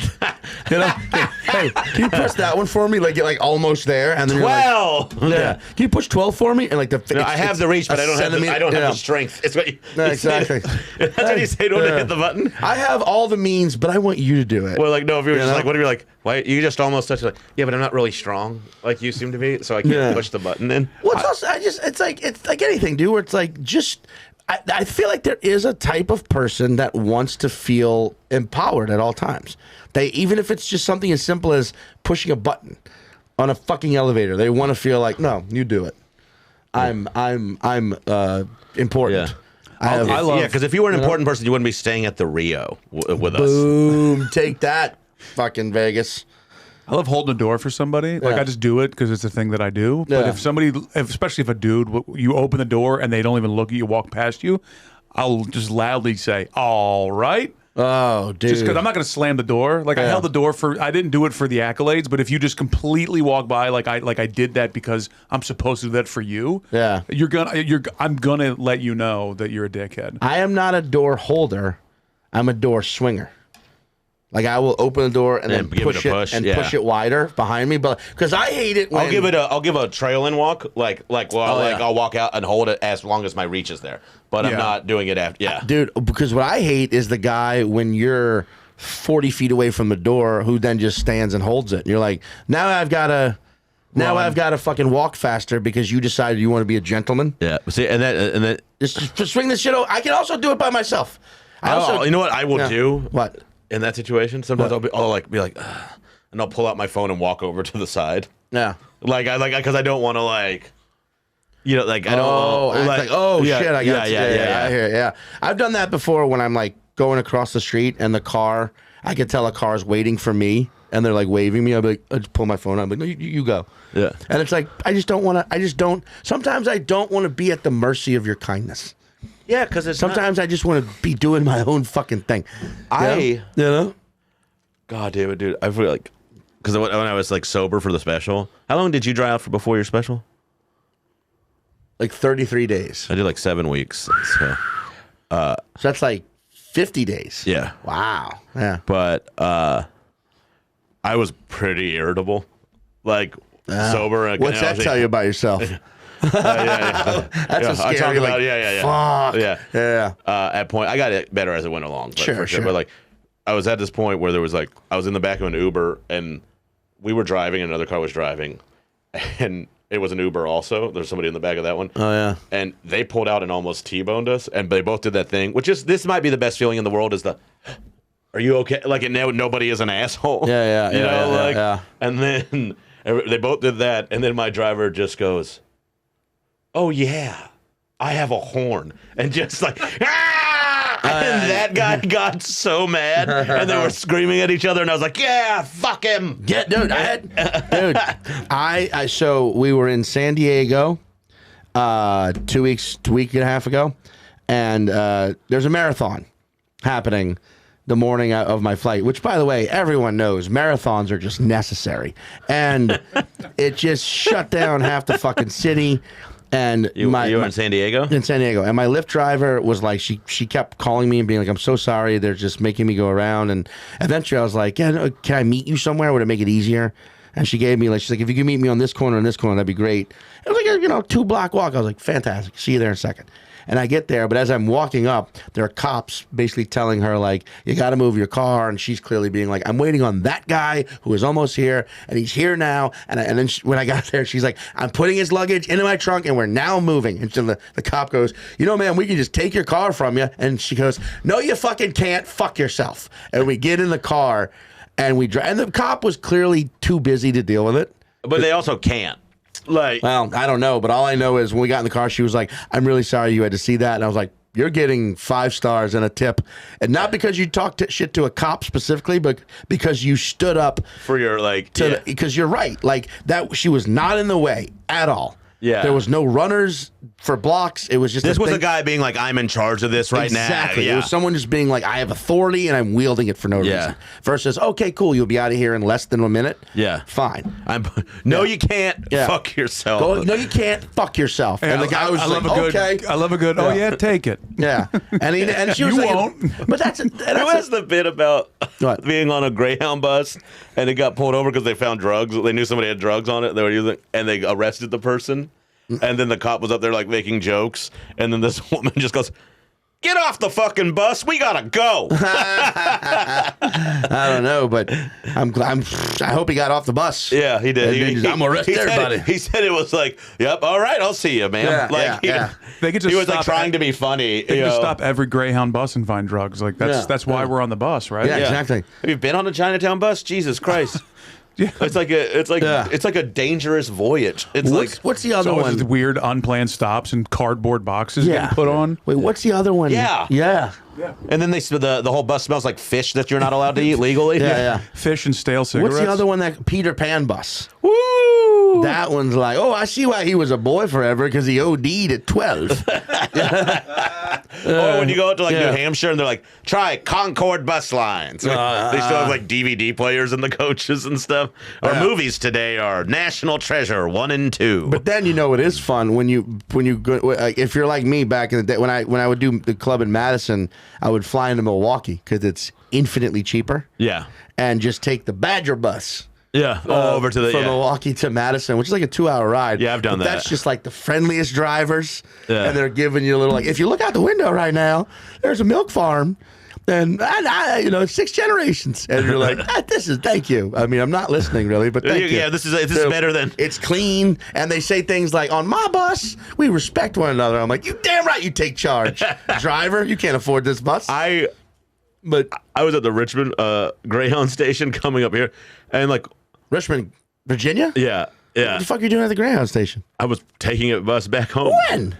Speaker 4: can you press that one for me? Like, you're like almost there, and then
Speaker 2: 12.
Speaker 4: You're like, yeah. Can you push 12 for me? And like
Speaker 2: I have the reach, but I don't have the strength. It's what you,
Speaker 4: No, exactly.
Speaker 2: That's what you say to him to hit the button.
Speaker 4: I have all the means, but I want you to do it.
Speaker 2: Well, like, no, if you were just
Speaker 4: know?
Speaker 2: like, what if you're like, why you just almost touched it? Like, yeah, but I'm not really strong like you seem to be, so I can't push the button in.
Speaker 4: Well, it's also, it's like anything, dude, where it's like just. I feel like there is a type of person that wants to feel empowered at all times. Even if it's just something as simple as pushing a button on a fucking elevator, they want to feel like, no, you do it. I'm important.
Speaker 2: Yeah.
Speaker 3: I love.
Speaker 2: Yeah, because if you were an important person, you wouldn't be staying at the Rio with us.
Speaker 4: Boom, take that, fucking Vegas.
Speaker 3: I love holding a door for somebody. Like,
Speaker 4: Yeah.
Speaker 3: I just do it because it's a thing that I do. But
Speaker 4: Yeah.
Speaker 3: if somebody, especially if a dude, you open the door and they don't even look at you, walk past you, I'll just loudly say, "All right."
Speaker 4: Oh, dude.
Speaker 3: Just because I'm not going to slam the door. Like, I held the door I didn't do it for the accolades, but if you just completely walk by, like I did that because I'm supposed to do that for you.
Speaker 4: Yeah.
Speaker 3: I'm gonna let you know that you're a dickhead.
Speaker 4: I am not a door holder. I'm a door swinger. Like, I will open the door and then
Speaker 2: give
Speaker 4: push
Speaker 2: it a
Speaker 4: it
Speaker 2: push,
Speaker 4: and
Speaker 2: yeah.
Speaker 4: push it wider behind me, but because I hate it when
Speaker 2: I'll give a trail and walk, I'll walk out and hold it as long as my reach is there. But I'm
Speaker 3: Yeah.
Speaker 2: not doing it after. Yeah,
Speaker 4: dude. Because what I hate is the guy when you're 40 feet away from the door who then just stands and holds it. And you're like, now I've got to fucking walk faster because you decided you want to be a gentleman.
Speaker 2: yeah. See, and then
Speaker 4: Just swing this shit over. I can also do it by myself.
Speaker 2: you know what I will do?
Speaker 4: What?
Speaker 2: In that situation, sometimes I'll be like, "Ugh," and I'll pull out my phone and walk over to the side,
Speaker 4: Yeah.
Speaker 2: because I don't want to I don't.
Speaker 4: Shit! I got you. I hear. Yeah, I've done that before when I'm like going across the street and I can tell a car's waiting for me and they're like waving me. I'll be like, I just pull my phone out. I'm like, no, you go.
Speaker 2: Yeah.
Speaker 4: And it's like sometimes I don't want to be at the mercy of your kindness.
Speaker 2: Yeah, because
Speaker 4: Sometimes I just want to be doing my own fucking thing. You know?
Speaker 2: God damn it, dude. I feel like because when I was like sober for the special, how long did you dry out for before your special?
Speaker 4: Like 33 days.
Speaker 2: I did like 7 weeks. So
Speaker 4: So that's like 50 days.
Speaker 2: yeah,
Speaker 4: Wow. Yeah.
Speaker 2: but I was pretty irritable, sober. And
Speaker 4: What's that tell you about yourself?
Speaker 2: Yeah.
Speaker 4: That's a scary.
Speaker 2: I talk about
Speaker 4: Fuck.
Speaker 2: yeah. At point, I got it better as it went along. But
Speaker 4: Sure.
Speaker 2: But I was at this point where there was I was in the back of an Uber and we were driving, and another car was driving, and it was an Uber also. There's somebody in the back of that one.
Speaker 4: Oh yeah.
Speaker 2: And they pulled out and almost T-boned us, and they both did that thing, which is this might be the best feeling in the world is are you okay? Nobody is an asshole.
Speaker 4: Yeah. Yeah.
Speaker 2: And then they both did that, and then my driver just goes, "Oh yeah, I have a horn," and just and that guy got so mad, and they were screaming at each other, and I was like, "Yeah, fuck him."
Speaker 4: Yeah, dude. So we were in San Diego, 2 week and a half ago, and there's a marathon happening the morning of my flight. Which, by the way, everyone knows marathons are just necessary, and it just shut down half the fucking city. And
Speaker 2: You were in San Diego?
Speaker 4: In San Diego. And my Lyft driver was like, she kept calling me and being like, I'm so sorry. They're just making me go around. And eventually I was like, yeah, no, can I meet you somewhere? Would it make it easier? And she gave me, like, she's like, if you can meet me on this corner and this corner, that'd be great. It was like a 2-block walk. I was like, fantastic. See you there in a second. And I get there, but as I'm walking up, there are cops basically telling her, like, you got to move your car. And she's clearly being like, I'm waiting on that guy who is almost here, and he's here now. And then when I got there, she's like, I'm putting his luggage into my trunk, and we're now moving. And so the cop goes, man, we can just take your car from you. And she goes, no, you fucking can't. Fuck yourself. And we get in the car, and we drive. And the cop was clearly too busy to deal with it.
Speaker 2: But they also can't. Like,
Speaker 4: well, I don't know, but all I know is when we got in the car, she was like, I'm really sorry you had to see that. And I was like, you're getting 5 stars and a tip. And not because you talked shit to a cop specifically, but because you stood up
Speaker 2: for your, like,
Speaker 4: because you're right. Like, that, she was not in the way at all.
Speaker 2: Yeah.
Speaker 4: There was no runners for blocks. It was just
Speaker 2: this was a guy being like, I'm in charge of this right now.
Speaker 4: Exactly. It was someone just being like, I have authority and I'm wielding it for no reason. Versus, okay, cool, you'll be out of here in less than a minute.
Speaker 2: Yeah.
Speaker 4: Fine.
Speaker 2: You can't.
Speaker 4: Yeah.
Speaker 2: Fuck yourself.
Speaker 4: No, you can't. Fuck yourself. And the guy was like, okay.
Speaker 3: I love a good, oh yeah, take it.
Speaker 4: Yeah. And she was
Speaker 3: You
Speaker 4: like,
Speaker 3: won't.
Speaker 4: But that's
Speaker 2: Who has the bit about
Speaker 4: What?
Speaker 2: being on a Greyhound bus and it got pulled over because they found drugs? They knew somebody had drugs on it. They were using, and they arrested the person. And then the cop was up there like making jokes, and then this woman just goes, "Get off the fucking bus, we gotta go."
Speaker 4: I don't know, but I hope he got off the bus.
Speaker 2: Yeah, he did.
Speaker 4: I'm gonna arrest everybody.
Speaker 2: He said it was like, "Yep, all right, I'll see you, man."
Speaker 3: They could just
Speaker 2: he was like
Speaker 3: stop
Speaker 2: trying to be funny.
Speaker 3: They could just stop every Greyhound bus and find drugs. Like that's why we're on the bus, right?
Speaker 4: Yeah, exactly.
Speaker 2: Have you been on a Chinatown bus? Jesus Christ.
Speaker 3: Yeah.
Speaker 2: It's like a dangerous voyage. It's
Speaker 4: what's the other one?
Speaker 3: It's weird unplanned stops and cardboard boxes getting put on.
Speaker 4: Wait, what's the other one?
Speaker 2: Yeah. And then the whole bus smells like fish that you're not allowed to eat legally.
Speaker 4: Yeah.
Speaker 3: Fish and stale cigarettes.
Speaker 4: What's the other one? That Peter Pan bus.
Speaker 2: Woo!
Speaker 4: That one's like, oh, I see why he was a boy forever, because he OD'd at 12.
Speaker 2: Or when you go out to like New Hampshire and they're like, try Concord bus lines. They still have like DVD players in the coaches and stuff. Our movies today are National Treasure 1 and 2.
Speaker 4: But then it is fun when you go, if you're like me back in the day when I would do the club in Madison, I would fly into Milwaukee because it's infinitely cheaper.
Speaker 2: Yeah.
Speaker 4: And just take the Badger bus.
Speaker 2: Yeah, over to
Speaker 4: from Milwaukee to Madison, which is like a 2-hour ride.
Speaker 2: Yeah, I've done that.
Speaker 4: That's just like the friendliest drivers, and they're giving you a little like, if you look out the window right now, there's a milk farm, and 6 generations, and you're like, thank you. I mean, I'm not listening really, but thank you.
Speaker 2: Yeah, this is better than
Speaker 4: it's clean, and they say things like, on my bus, we respect one another. I'm like, you damn right, you take charge, driver. You can't afford this bus.
Speaker 2: I was at the Richmond Greyhound station coming up here, and like.
Speaker 4: Richmond, Virginia?
Speaker 2: Yeah.
Speaker 4: What the fuck are you doing at the Greyhound station?
Speaker 2: I was taking a bus back home.
Speaker 4: When?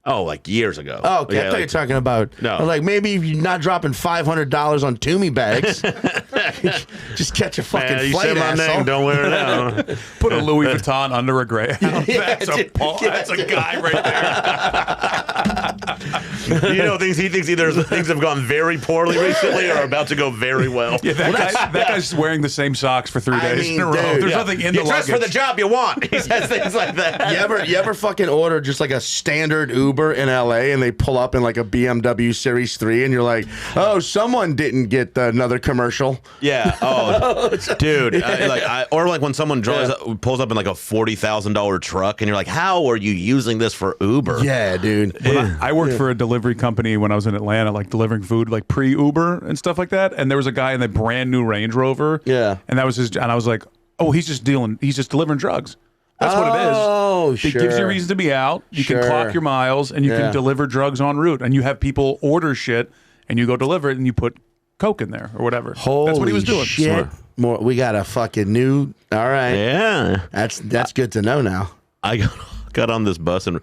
Speaker 2: Oh, like years ago.
Speaker 4: Oh, okay. I thought you were talking about.
Speaker 2: No.
Speaker 4: I was like, maybe if you're not dropping $500 on Toomey bags, just catch a fucking flight,
Speaker 2: you said my
Speaker 4: asshole.
Speaker 2: Name, don't wear it down.
Speaker 3: Put a Louis Vuitton under a Greyhound. That's a guy right there.
Speaker 2: He thinks either things have gone very poorly recently or are about to go very well.
Speaker 3: Yeah, that guy's wearing the same socks for 3 days in a row.
Speaker 4: Dude,
Speaker 3: There's nothing in the luggage.
Speaker 2: Dress for the job you want. He says things like that.
Speaker 4: You ever fucking order just like a standard Uber in LA and they pull up in like a BMW Series 3 and you're like, oh, someone didn't get another commercial.
Speaker 2: Yeah. Oh, dude. Or like when someone pulls up in like a $40,000 truck and you're like, how are you using this for Uber?
Speaker 4: Yeah, dude.
Speaker 3: I worked for a delivery company when I was in Atlanta, like delivering food, like pre-Uber and stuff like that. And there was a guy in the brand new Range Rover.
Speaker 4: Yeah.
Speaker 3: And that was his. And I was like, oh, he's just delivering drugs. That's what it is.
Speaker 4: Oh, sure.
Speaker 3: It gives you a reason to be out. You can clock your miles, and you can deliver drugs en route. And you have people order shit, and you go deliver it, and you put Coke in there or whatever. That's what he was doing.
Speaker 4: Shit. We got a fucking new. All right.
Speaker 2: Yeah.
Speaker 4: That's good to know now.
Speaker 2: I got on this bus and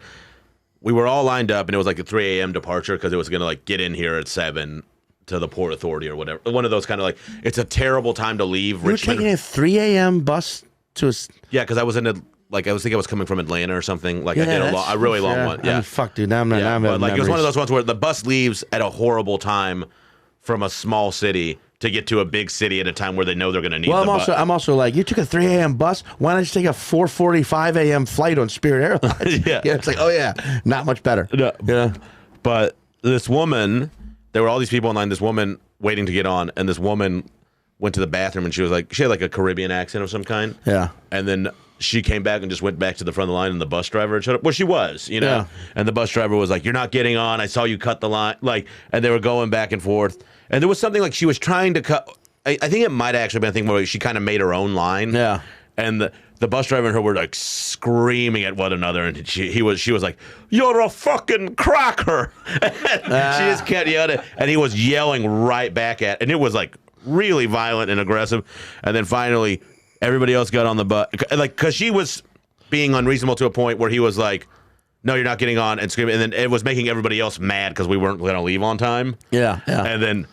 Speaker 2: we were all lined up, and it was like a 3 a.m. departure because it was going to like get in here at 7 to the Port Authority or whatever. One of those kind of like, it's a terrible time to leave
Speaker 4: You were
Speaker 2: Richmond.
Speaker 4: taking a 3 a.m. bus to a.
Speaker 2: Yeah, because I was in I think I was coming from Atlanta or something. Like I did a really long one. Yeah.
Speaker 4: I mean, fuck, dude. Now I'm not.
Speaker 2: Yeah,
Speaker 4: I'm
Speaker 2: but like it was one of
Speaker 4: memories.
Speaker 2: those ones where the bus leaves at a horrible time from a small city to get to a big city at a time where they know they're going to need.
Speaker 4: Well,
Speaker 2: the
Speaker 4: I'm also like, you took a 3 a.m. bus. Why not just take a 4:45 a.m. flight on Spirit Airlines?
Speaker 2: Yeah.
Speaker 4: It's like, oh yeah, not much better.
Speaker 2: No.
Speaker 4: Yeah.
Speaker 2: But this woman, there were all these people in line. This woman waiting to get on, and this woman went to the bathroom and she had like a Caribbean accent of some kind.
Speaker 4: Yeah.
Speaker 2: And then she came back and just went back to the front of the line, and the bus driver shut up. Well, she was, you know.
Speaker 4: Yeah.
Speaker 2: And the bus driver was like, "You're not getting on. I saw you cut the line." Like, and they were going back and forth. And there was something like she was trying to cut. I think it might have actually been a thing where she kind of made her own line.
Speaker 4: Yeah.
Speaker 2: And the bus driver and her were like screaming at one another, and she was like, "You're a fucking cracker!" And she just kept yelling, and he was yelling right back at, and it was like really violent and aggressive. And then finally, everybody else got on the bus, like, because she was being unreasonable to a point where he was like, "No, you're not getting on," and screaming, and then it was making everybody else mad because we weren't going to leave on time.
Speaker 4: Yeah.
Speaker 2: And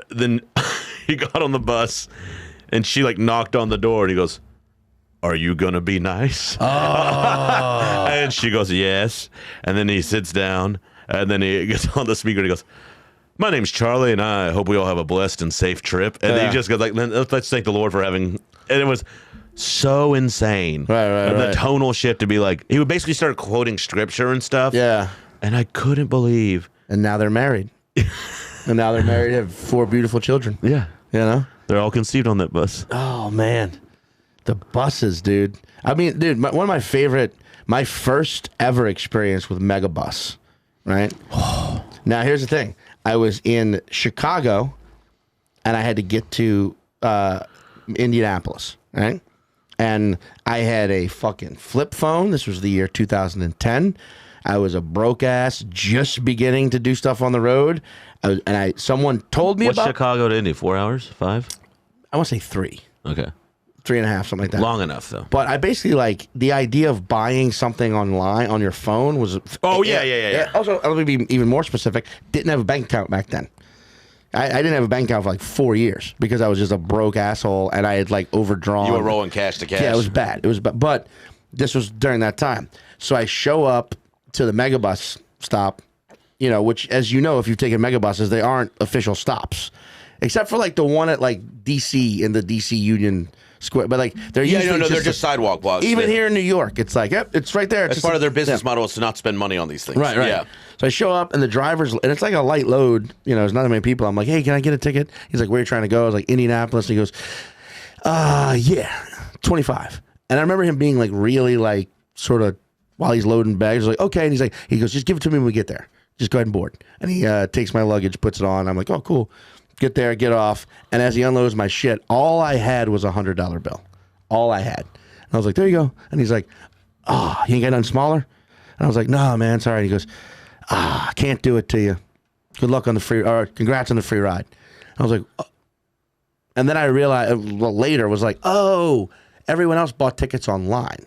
Speaker 2: then he got on the bus, and she like knocked on the door, and he goes, "Are you gonna be nice?"
Speaker 4: Oh.
Speaker 2: And she goes, "Yes." And then he sits down, and then he gets on the speaker, and he goes, "My name's Charlie, and I hope we all have a blessed and safe trip." And then he just goes like, "Let's thank the Lord for having." And it was so insane.
Speaker 4: Right.
Speaker 2: And the tonal shift to be like, he would basically start quoting scripture and stuff.
Speaker 4: Yeah.
Speaker 2: And I couldn't believe.
Speaker 4: And now they're married. And now they're married, have 4 beautiful children.
Speaker 2: Yeah.
Speaker 4: You know?
Speaker 2: They're all conceived on that bus.
Speaker 4: Oh, man. The buses, dude. I mean, dude, one of my first ever experience with Megabus, right? Now, here's the thing. I was in Chicago, and I had to get to Indianapolis, right? And I had a fucking flip phone. This was the year 2010. I was a broke ass, just beginning to do stuff on the road. Someone told me
Speaker 2: What's
Speaker 4: about
Speaker 2: Chicago to Indy? 4 hours? 5?
Speaker 4: I want to say 3,
Speaker 2: Okay.
Speaker 4: 3.5, something like that.
Speaker 2: Long enough, though.
Speaker 4: But I basically like the idea of buying something online on your phone was.
Speaker 2: Oh, yeah.
Speaker 4: Also, let me be even more specific. Didn't have a bank account back then. I didn't have a bank account for like 4 years because I was just a broke asshole and I had like overdrawn.
Speaker 2: You were rolling cash to cash.
Speaker 4: Yeah, it was bad. It was bad. But this was during that time. So I show up to the Megabus stop, you know, which, as you know, if you've taken Megabuses, they aren't official stops. Except for like the one at like DC in the DC Union Square. But like they're usually
Speaker 2: they're just sidewalk blocks.
Speaker 4: Even here in New York, it's like, yep, it's right there.
Speaker 2: It's part of their business model is to not spend money on these things.
Speaker 4: Right.
Speaker 2: Yeah.
Speaker 4: So I show up and the driver's, and it's like a light load, you know, there's not that many people. I'm like, "Hey, can I get a ticket?" He's like, "Where are you trying to go?" I was like, "Indianapolis." And he goes, yeah, 25. And I remember him being like really like sort of while he's loading bags, like, "Okay." And he goes, "Just give it to me when we get there. Just go ahead and board." And he takes my luggage, puts it on. I'm like, "Oh, cool." Get there, get off. And as he unloads my shit, all I had was a $100 bill. All I had. And I was like, "There you go." And he's like, "Oh, you ain't got nothing smaller?" And I was like, "No, man, sorry." And he goes, "I can't do it to you. Good luck on the free, or congrats on the free ride." I was like, oh. And then I realized later was like, oh, everyone else bought tickets online.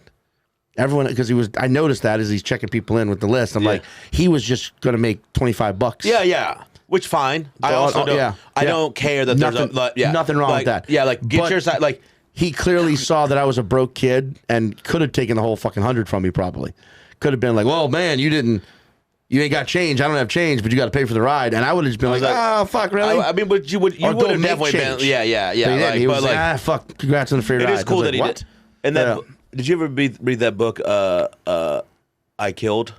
Speaker 4: Everyone, because I noticed that as he's checking people in with the list. I'm like, he was just going to make $25.
Speaker 2: Yeah. Which fine. I also don't. I don't care that
Speaker 4: nothing,
Speaker 2: there's
Speaker 4: nothing wrong with that.
Speaker 2: Yeah, like get your side. Like
Speaker 4: he clearly saw that I was a broke kid and could have taken the whole fucking 100 from me. Probably could have been like, "Well, man, you ain't got change. I don't have change, but you got to pay for the ride." And I would have just been like, "Oh, fuck, really?"
Speaker 2: I mean, but you would have definitely been. Yeah.
Speaker 4: He was like, fuck, congrats on the free ride.
Speaker 2: It is cool
Speaker 4: that
Speaker 2: he did. And then, did you ever read that book? I Killed.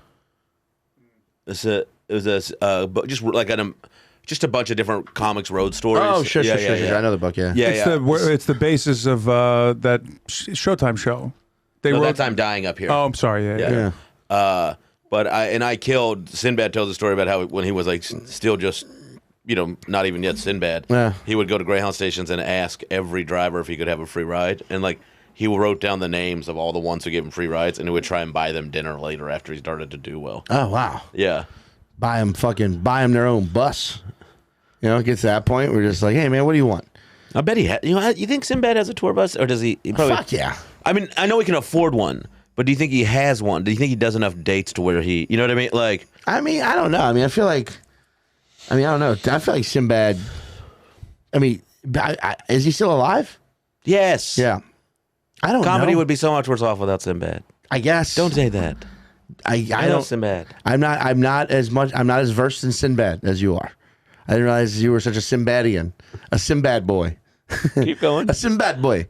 Speaker 2: It was a book, just like just a bunch of different comics road stories.
Speaker 4: Oh, sure. I know the book. Yeah.
Speaker 3: It's the basis of that Showtime show.
Speaker 2: That's I'm Dying Up Here.
Speaker 3: Oh, I'm sorry. Yeah.
Speaker 2: But I Killed. Sinbad tells a story about how when he was like still just, not even yet Sinbad.
Speaker 4: Yeah.
Speaker 2: He would go to Greyhound stations and ask every driver if he could have a free ride, and like he wrote down the names of all the ones who gave him free rides, and he would try and buy them dinner later after he started to do well.
Speaker 4: Oh wow.
Speaker 2: Yeah.
Speaker 4: Buy them their own bus. It gets to that point where we're just like, "Hey man, what do you want?"
Speaker 2: I bet he had. You think Sinbad has a tour bus, or does he? Probably,
Speaker 4: fuck yeah.
Speaker 2: I mean, I know he can afford one, but do you think he has one? Do you think he does enough dates to where he? You know what I mean? Like,
Speaker 4: I don't know. I feel like, I don't know. I feel like Sinbad. Is he still alive?
Speaker 2: Yes.
Speaker 4: Yeah. I don't know.
Speaker 2: Comedy would be so much worse off without Sinbad.
Speaker 4: I guess.
Speaker 2: Don't say that.
Speaker 4: I don't.
Speaker 2: Sinbad.
Speaker 4: I'm not as versed in Sinbad as you are. I didn't realize you were such a Sinbadian, a Sinbad boy.
Speaker 2: Keep going.
Speaker 4: A Sinbad boy.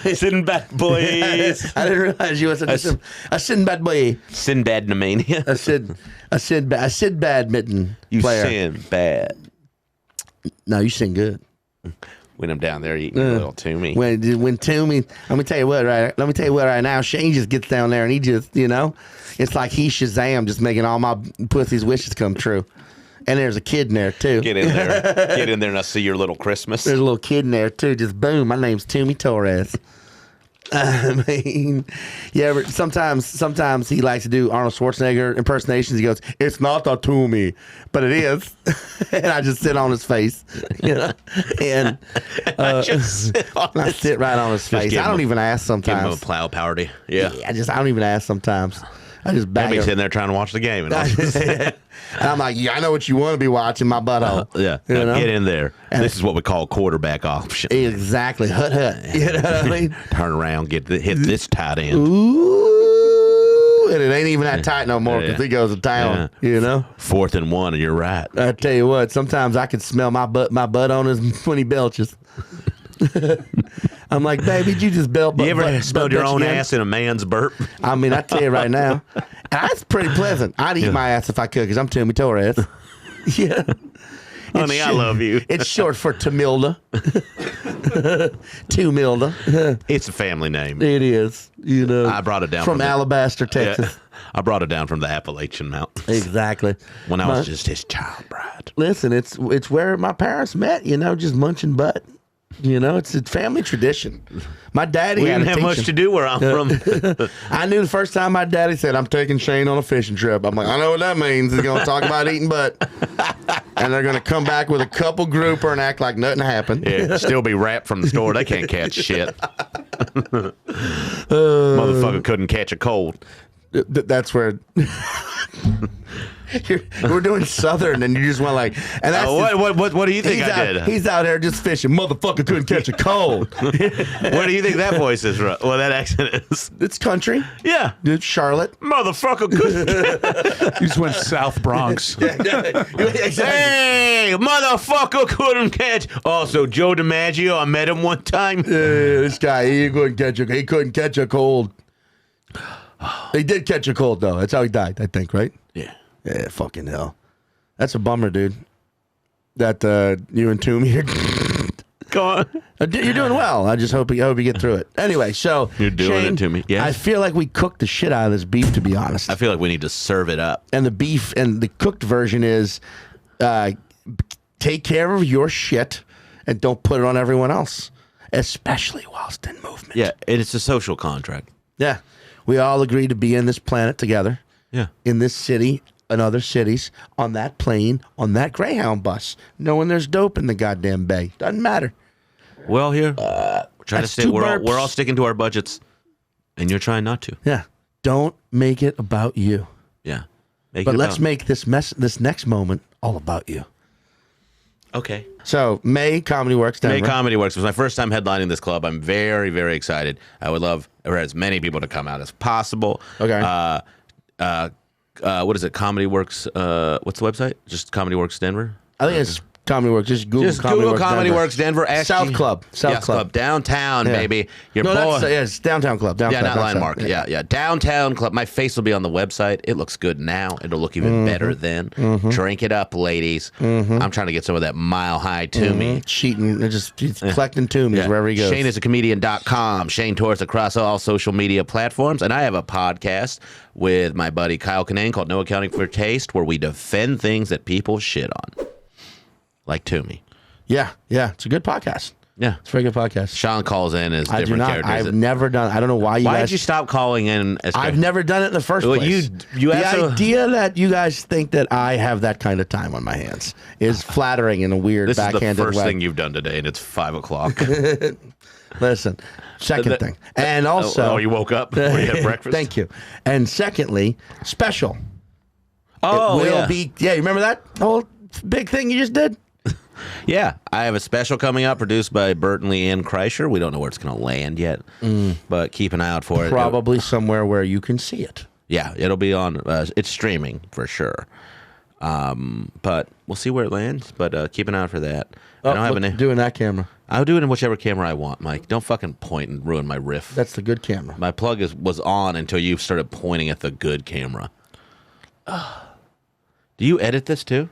Speaker 2: Sinbad boys.
Speaker 4: I didn't realize you were such a Sinbad boy.
Speaker 2: Sinbad-nomania.
Speaker 4: A Sinbad mitten
Speaker 2: You
Speaker 4: player.
Speaker 2: Sinbad.
Speaker 4: No, you sing good.
Speaker 2: when I'm down there eating a little Toomey.
Speaker 4: When Toomey, let me tell you what right now, Shane just gets down there and he just, it's like he Shazam, just making all my pussy's wishes come true. And there's a kid in there too.
Speaker 2: Get in there and I'll see your little Christmas.
Speaker 4: There's a little kid in there too. Just boom, my name's Shane Torres. I mean, yeah, but sometimes he likes to do Arnold Schwarzenegger impersonations. He goes, "It's not a Toomey, but it is," and I just sit on his face, and
Speaker 2: I sit
Speaker 4: right on his face. I don't even ask sometimes.
Speaker 2: Give him a plow party. Yeah.
Speaker 4: I don't even ask sometimes. I just bag
Speaker 2: He's
Speaker 4: him.
Speaker 2: sitting there trying to watch the game, and
Speaker 4: I'm like, I know what you want to be watching, my butthole.
Speaker 2: Now get in there. And this is what we call quarterback option.
Speaker 4: Exactly, hut. You know what I mean?
Speaker 2: Turn around, hit this tight end.
Speaker 4: Ooh, and it ain't even that tight no more because he goes to town.
Speaker 2: Yeah. 4th and 1, and you're right.
Speaker 4: I tell you what, sometimes I can smell my butt on his when he belches. I'm like, baby, did you just belt?
Speaker 2: You ever smelled your own ass in a man's burp?
Speaker 4: I mean, I tell you right now, that's pretty pleasant. I'd eat my ass if I could because I'm Shane Torres. Yeah.
Speaker 2: Honey, I love you.
Speaker 4: It's short for Tamilda. Tumilda.
Speaker 2: It's a family name.
Speaker 4: It is.
Speaker 2: I brought it down
Speaker 4: from Alabaster, Texas.
Speaker 2: Yeah, I brought it down from the Appalachian Mountains.
Speaker 4: Exactly.
Speaker 2: When I was just his child bride.
Speaker 4: Listen, it's where my parents met, just munching butt. It's a family tradition. My daddy
Speaker 2: We didn't have much to do where I'm from.
Speaker 4: I knew the first time my daddy said, "I'm taking Shane on a fishing trip." I'm like, I know what that means. He's going to talk about eating butt. And they're going to come back with a couple grouper and act like nothing happened.
Speaker 2: Yeah, still be wrapped from the store. They can't catch shit. Motherfucker couldn't catch a cold.
Speaker 4: That's where... We're doing Southern, and you just went like, and that's
Speaker 2: what do you think I did?
Speaker 4: He's out there just fishing. Motherfucker couldn't catch a cold.
Speaker 2: What do you think that voice is? Well, that accent is.
Speaker 4: It's country.
Speaker 2: Yeah,
Speaker 4: it's Charlotte.
Speaker 2: Motherfucker couldn't.
Speaker 3: You just went South Bronx.
Speaker 2: Hey, motherfucker couldn't catch. Also, Joe DiMaggio, I met him one time.
Speaker 4: This guy, he couldn't catch a cold. He did catch a cold though. That's how he died, I think, right?
Speaker 2: Yeah.
Speaker 4: Yeah, fucking hell. That's a bummer, dude. That you and Toomey.
Speaker 2: Go on.
Speaker 4: You're doing well. I just hope you get through it. Anyway, so
Speaker 2: you're doing
Speaker 4: Shane,
Speaker 2: it to me. Yeah.
Speaker 4: I feel like we cooked the shit out of this beef, to be honest.
Speaker 2: I feel like we need to serve it up.
Speaker 4: And the beef and the cooked version is take care of your shit and don't put it on everyone else, especially whilst in movement.
Speaker 2: Yeah, it's a social contract.
Speaker 4: Yeah. We all agree to be in this planet together.
Speaker 2: Yeah.
Speaker 4: In this city and other cities, on that plane, on that Greyhound bus, knowing there's dope in the goddamn bay. Doesn't matter.
Speaker 2: Well, here, we're trying to stick. We're all sticking to our budgets, and you're trying not to.
Speaker 4: Yeah. Don't make it about you.
Speaker 2: Yeah.
Speaker 4: Let's make this next moment all about you.
Speaker 2: Okay.
Speaker 4: So, May Comedy Works Denver.
Speaker 2: May Comedy Works. It was my first time headlining this club. I'm very, very excited. I would love for as many people to come out as possible.
Speaker 4: Okay.
Speaker 2: What is it? Comedy Works. What's the website? Just Comedy Works Denver.
Speaker 4: I think it's Comedy Works. Just Google
Speaker 2: Comedy Works Denver.
Speaker 4: South Club. South Club.
Speaker 2: Downtown, baby.
Speaker 4: It's Downtown Club.
Speaker 2: Yeah, not Landmark. Yeah. Downtown Club. My face will be on the website. It looks good now. It'll look even better then. Drink it up, ladies. I'm trying to get some of that Mile High Toomey.
Speaker 4: Cheating. Just collecting Toomeys wherever he goes.
Speaker 2: ShaneIsAComedian.com. Shane Torres across all social media platforms. And I have a podcast with my buddy Kyle Kinane called No Accounting for Taste, where we defend things that people shit on. Like Toomey.
Speaker 4: Yeah. It's a good podcast.
Speaker 2: Yeah.
Speaker 4: It's a very good podcast.
Speaker 2: Sean calls in as different characters.
Speaker 4: I've never done. I don't know why you guys.
Speaker 2: Why did you stop calling in as
Speaker 4: I've never done it in the first place.
Speaker 2: You
Speaker 4: the idea that you guys think that I have that kind of time on my hands is flattering in a weird backhanded way.
Speaker 2: This is the first thing you've done today, and it's 5:00.
Speaker 4: Listen, second thing. And also...
Speaker 2: you woke up before you had breakfast?
Speaker 4: Thank you. And secondly, special.
Speaker 2: Oh,
Speaker 4: it will be... Yeah, you remember that whole big thing you just did?
Speaker 2: Yeah, I have a special coming up produced by Bert and Leanne Kreischer. We don't know where it's going to land yet, but keep an eye out for it.
Speaker 4: Probably somewhere where you can see it.
Speaker 2: Yeah, it'll be on. It's streaming for sure, but we'll see where it lands. But keep an eye out for that. I don't have an.
Speaker 4: Doing that camera.
Speaker 2: I'll do it in whichever camera I want, Mike. Don't fucking point and ruin my riff.
Speaker 4: That's the good camera.
Speaker 2: My plug was on until you started pointing at the good camera. Do you edit this too?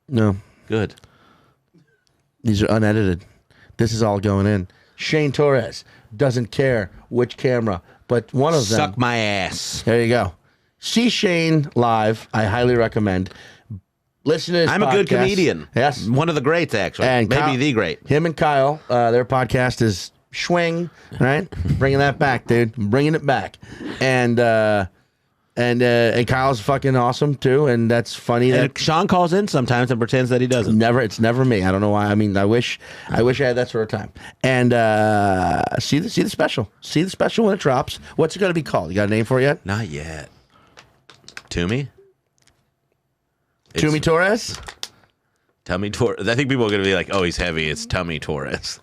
Speaker 4: No.
Speaker 2: Good.
Speaker 4: These are unedited. This is all going in. Shane Torres doesn't care which camera, but one of them.
Speaker 2: Suck my ass.
Speaker 4: There you go. See Shane live. I highly recommend. Listen to his
Speaker 2: I'm
Speaker 4: podcast.
Speaker 2: a good comedian.
Speaker 4: Yes.
Speaker 2: One of the greats, actually.
Speaker 4: And
Speaker 2: Maybe
Speaker 4: Kyle,
Speaker 2: the great.
Speaker 4: Him and Kyle, their podcast is Schwing, right? Bringing that back, dude. Bringing it back. And Kyle's fucking awesome, too. And that's funny.
Speaker 2: And Sean calls in sometimes and pretends that he doesn't.
Speaker 4: It's never me. I don't know why. I mean, I wish I had that sort of time. And see the special. See the special when it drops. What's it going to be called? You got a name for it yet?
Speaker 2: Not yet. Toomey?
Speaker 4: Toomey Torres?
Speaker 2: Tummy Torres. I think people are going to be like, oh, he's heavy. It's Tummy Torres.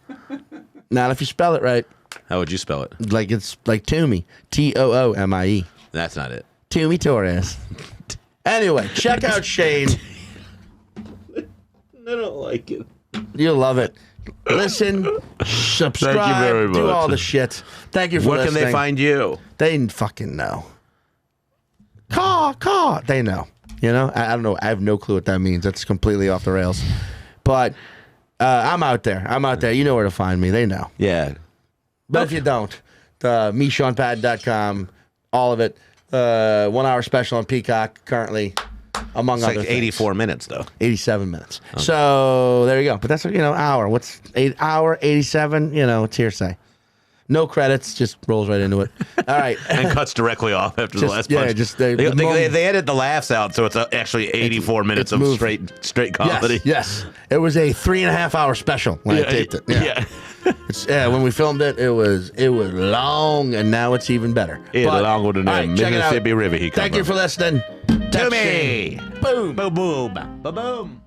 Speaker 4: Not if you spell it right.
Speaker 2: How would you spell it?
Speaker 4: Like it's like Toomey. Toomie.
Speaker 2: That's not it.
Speaker 4: Toomey Torres. Anyway, check out Shane.
Speaker 2: I don't like it.
Speaker 4: You'll love it. Listen, subscribe,
Speaker 2: Thank you very
Speaker 4: do
Speaker 2: much.
Speaker 4: all the shit. Thank you for
Speaker 2: Where
Speaker 4: listening.
Speaker 2: can they find you?
Speaker 4: They fucking know. Caw. They know. You know? I don't know. I have no clue what that means. That's completely off the rails. But I'm out there. You know where to find me. They know.
Speaker 2: Yeah.
Speaker 4: But if you don't, MeSeanPatton.com, all of it. 1 hour special on Peacock currently, among
Speaker 2: It's
Speaker 4: other
Speaker 2: like
Speaker 4: things.
Speaker 2: 84 minutes, though.
Speaker 4: 87 minutes. Okay. So there you go. But that's, hour. What's 8 hour, 87? It's hearsay. No credits, just rolls right into it. All right.
Speaker 2: And cuts directly off after the last punch. They edit the laughs out, so it's actually 84 minutes of straight comedy.
Speaker 4: Yes. It was a 3.5 hour special when I taped it. Yeah. When we filmed it, it was long, and now it's even better.
Speaker 2: It's longer than the Mississippi River.
Speaker 4: Thank you for listening.
Speaker 2: To me.
Speaker 4: Boom.
Speaker 2: Boom, boom. Boom, boom.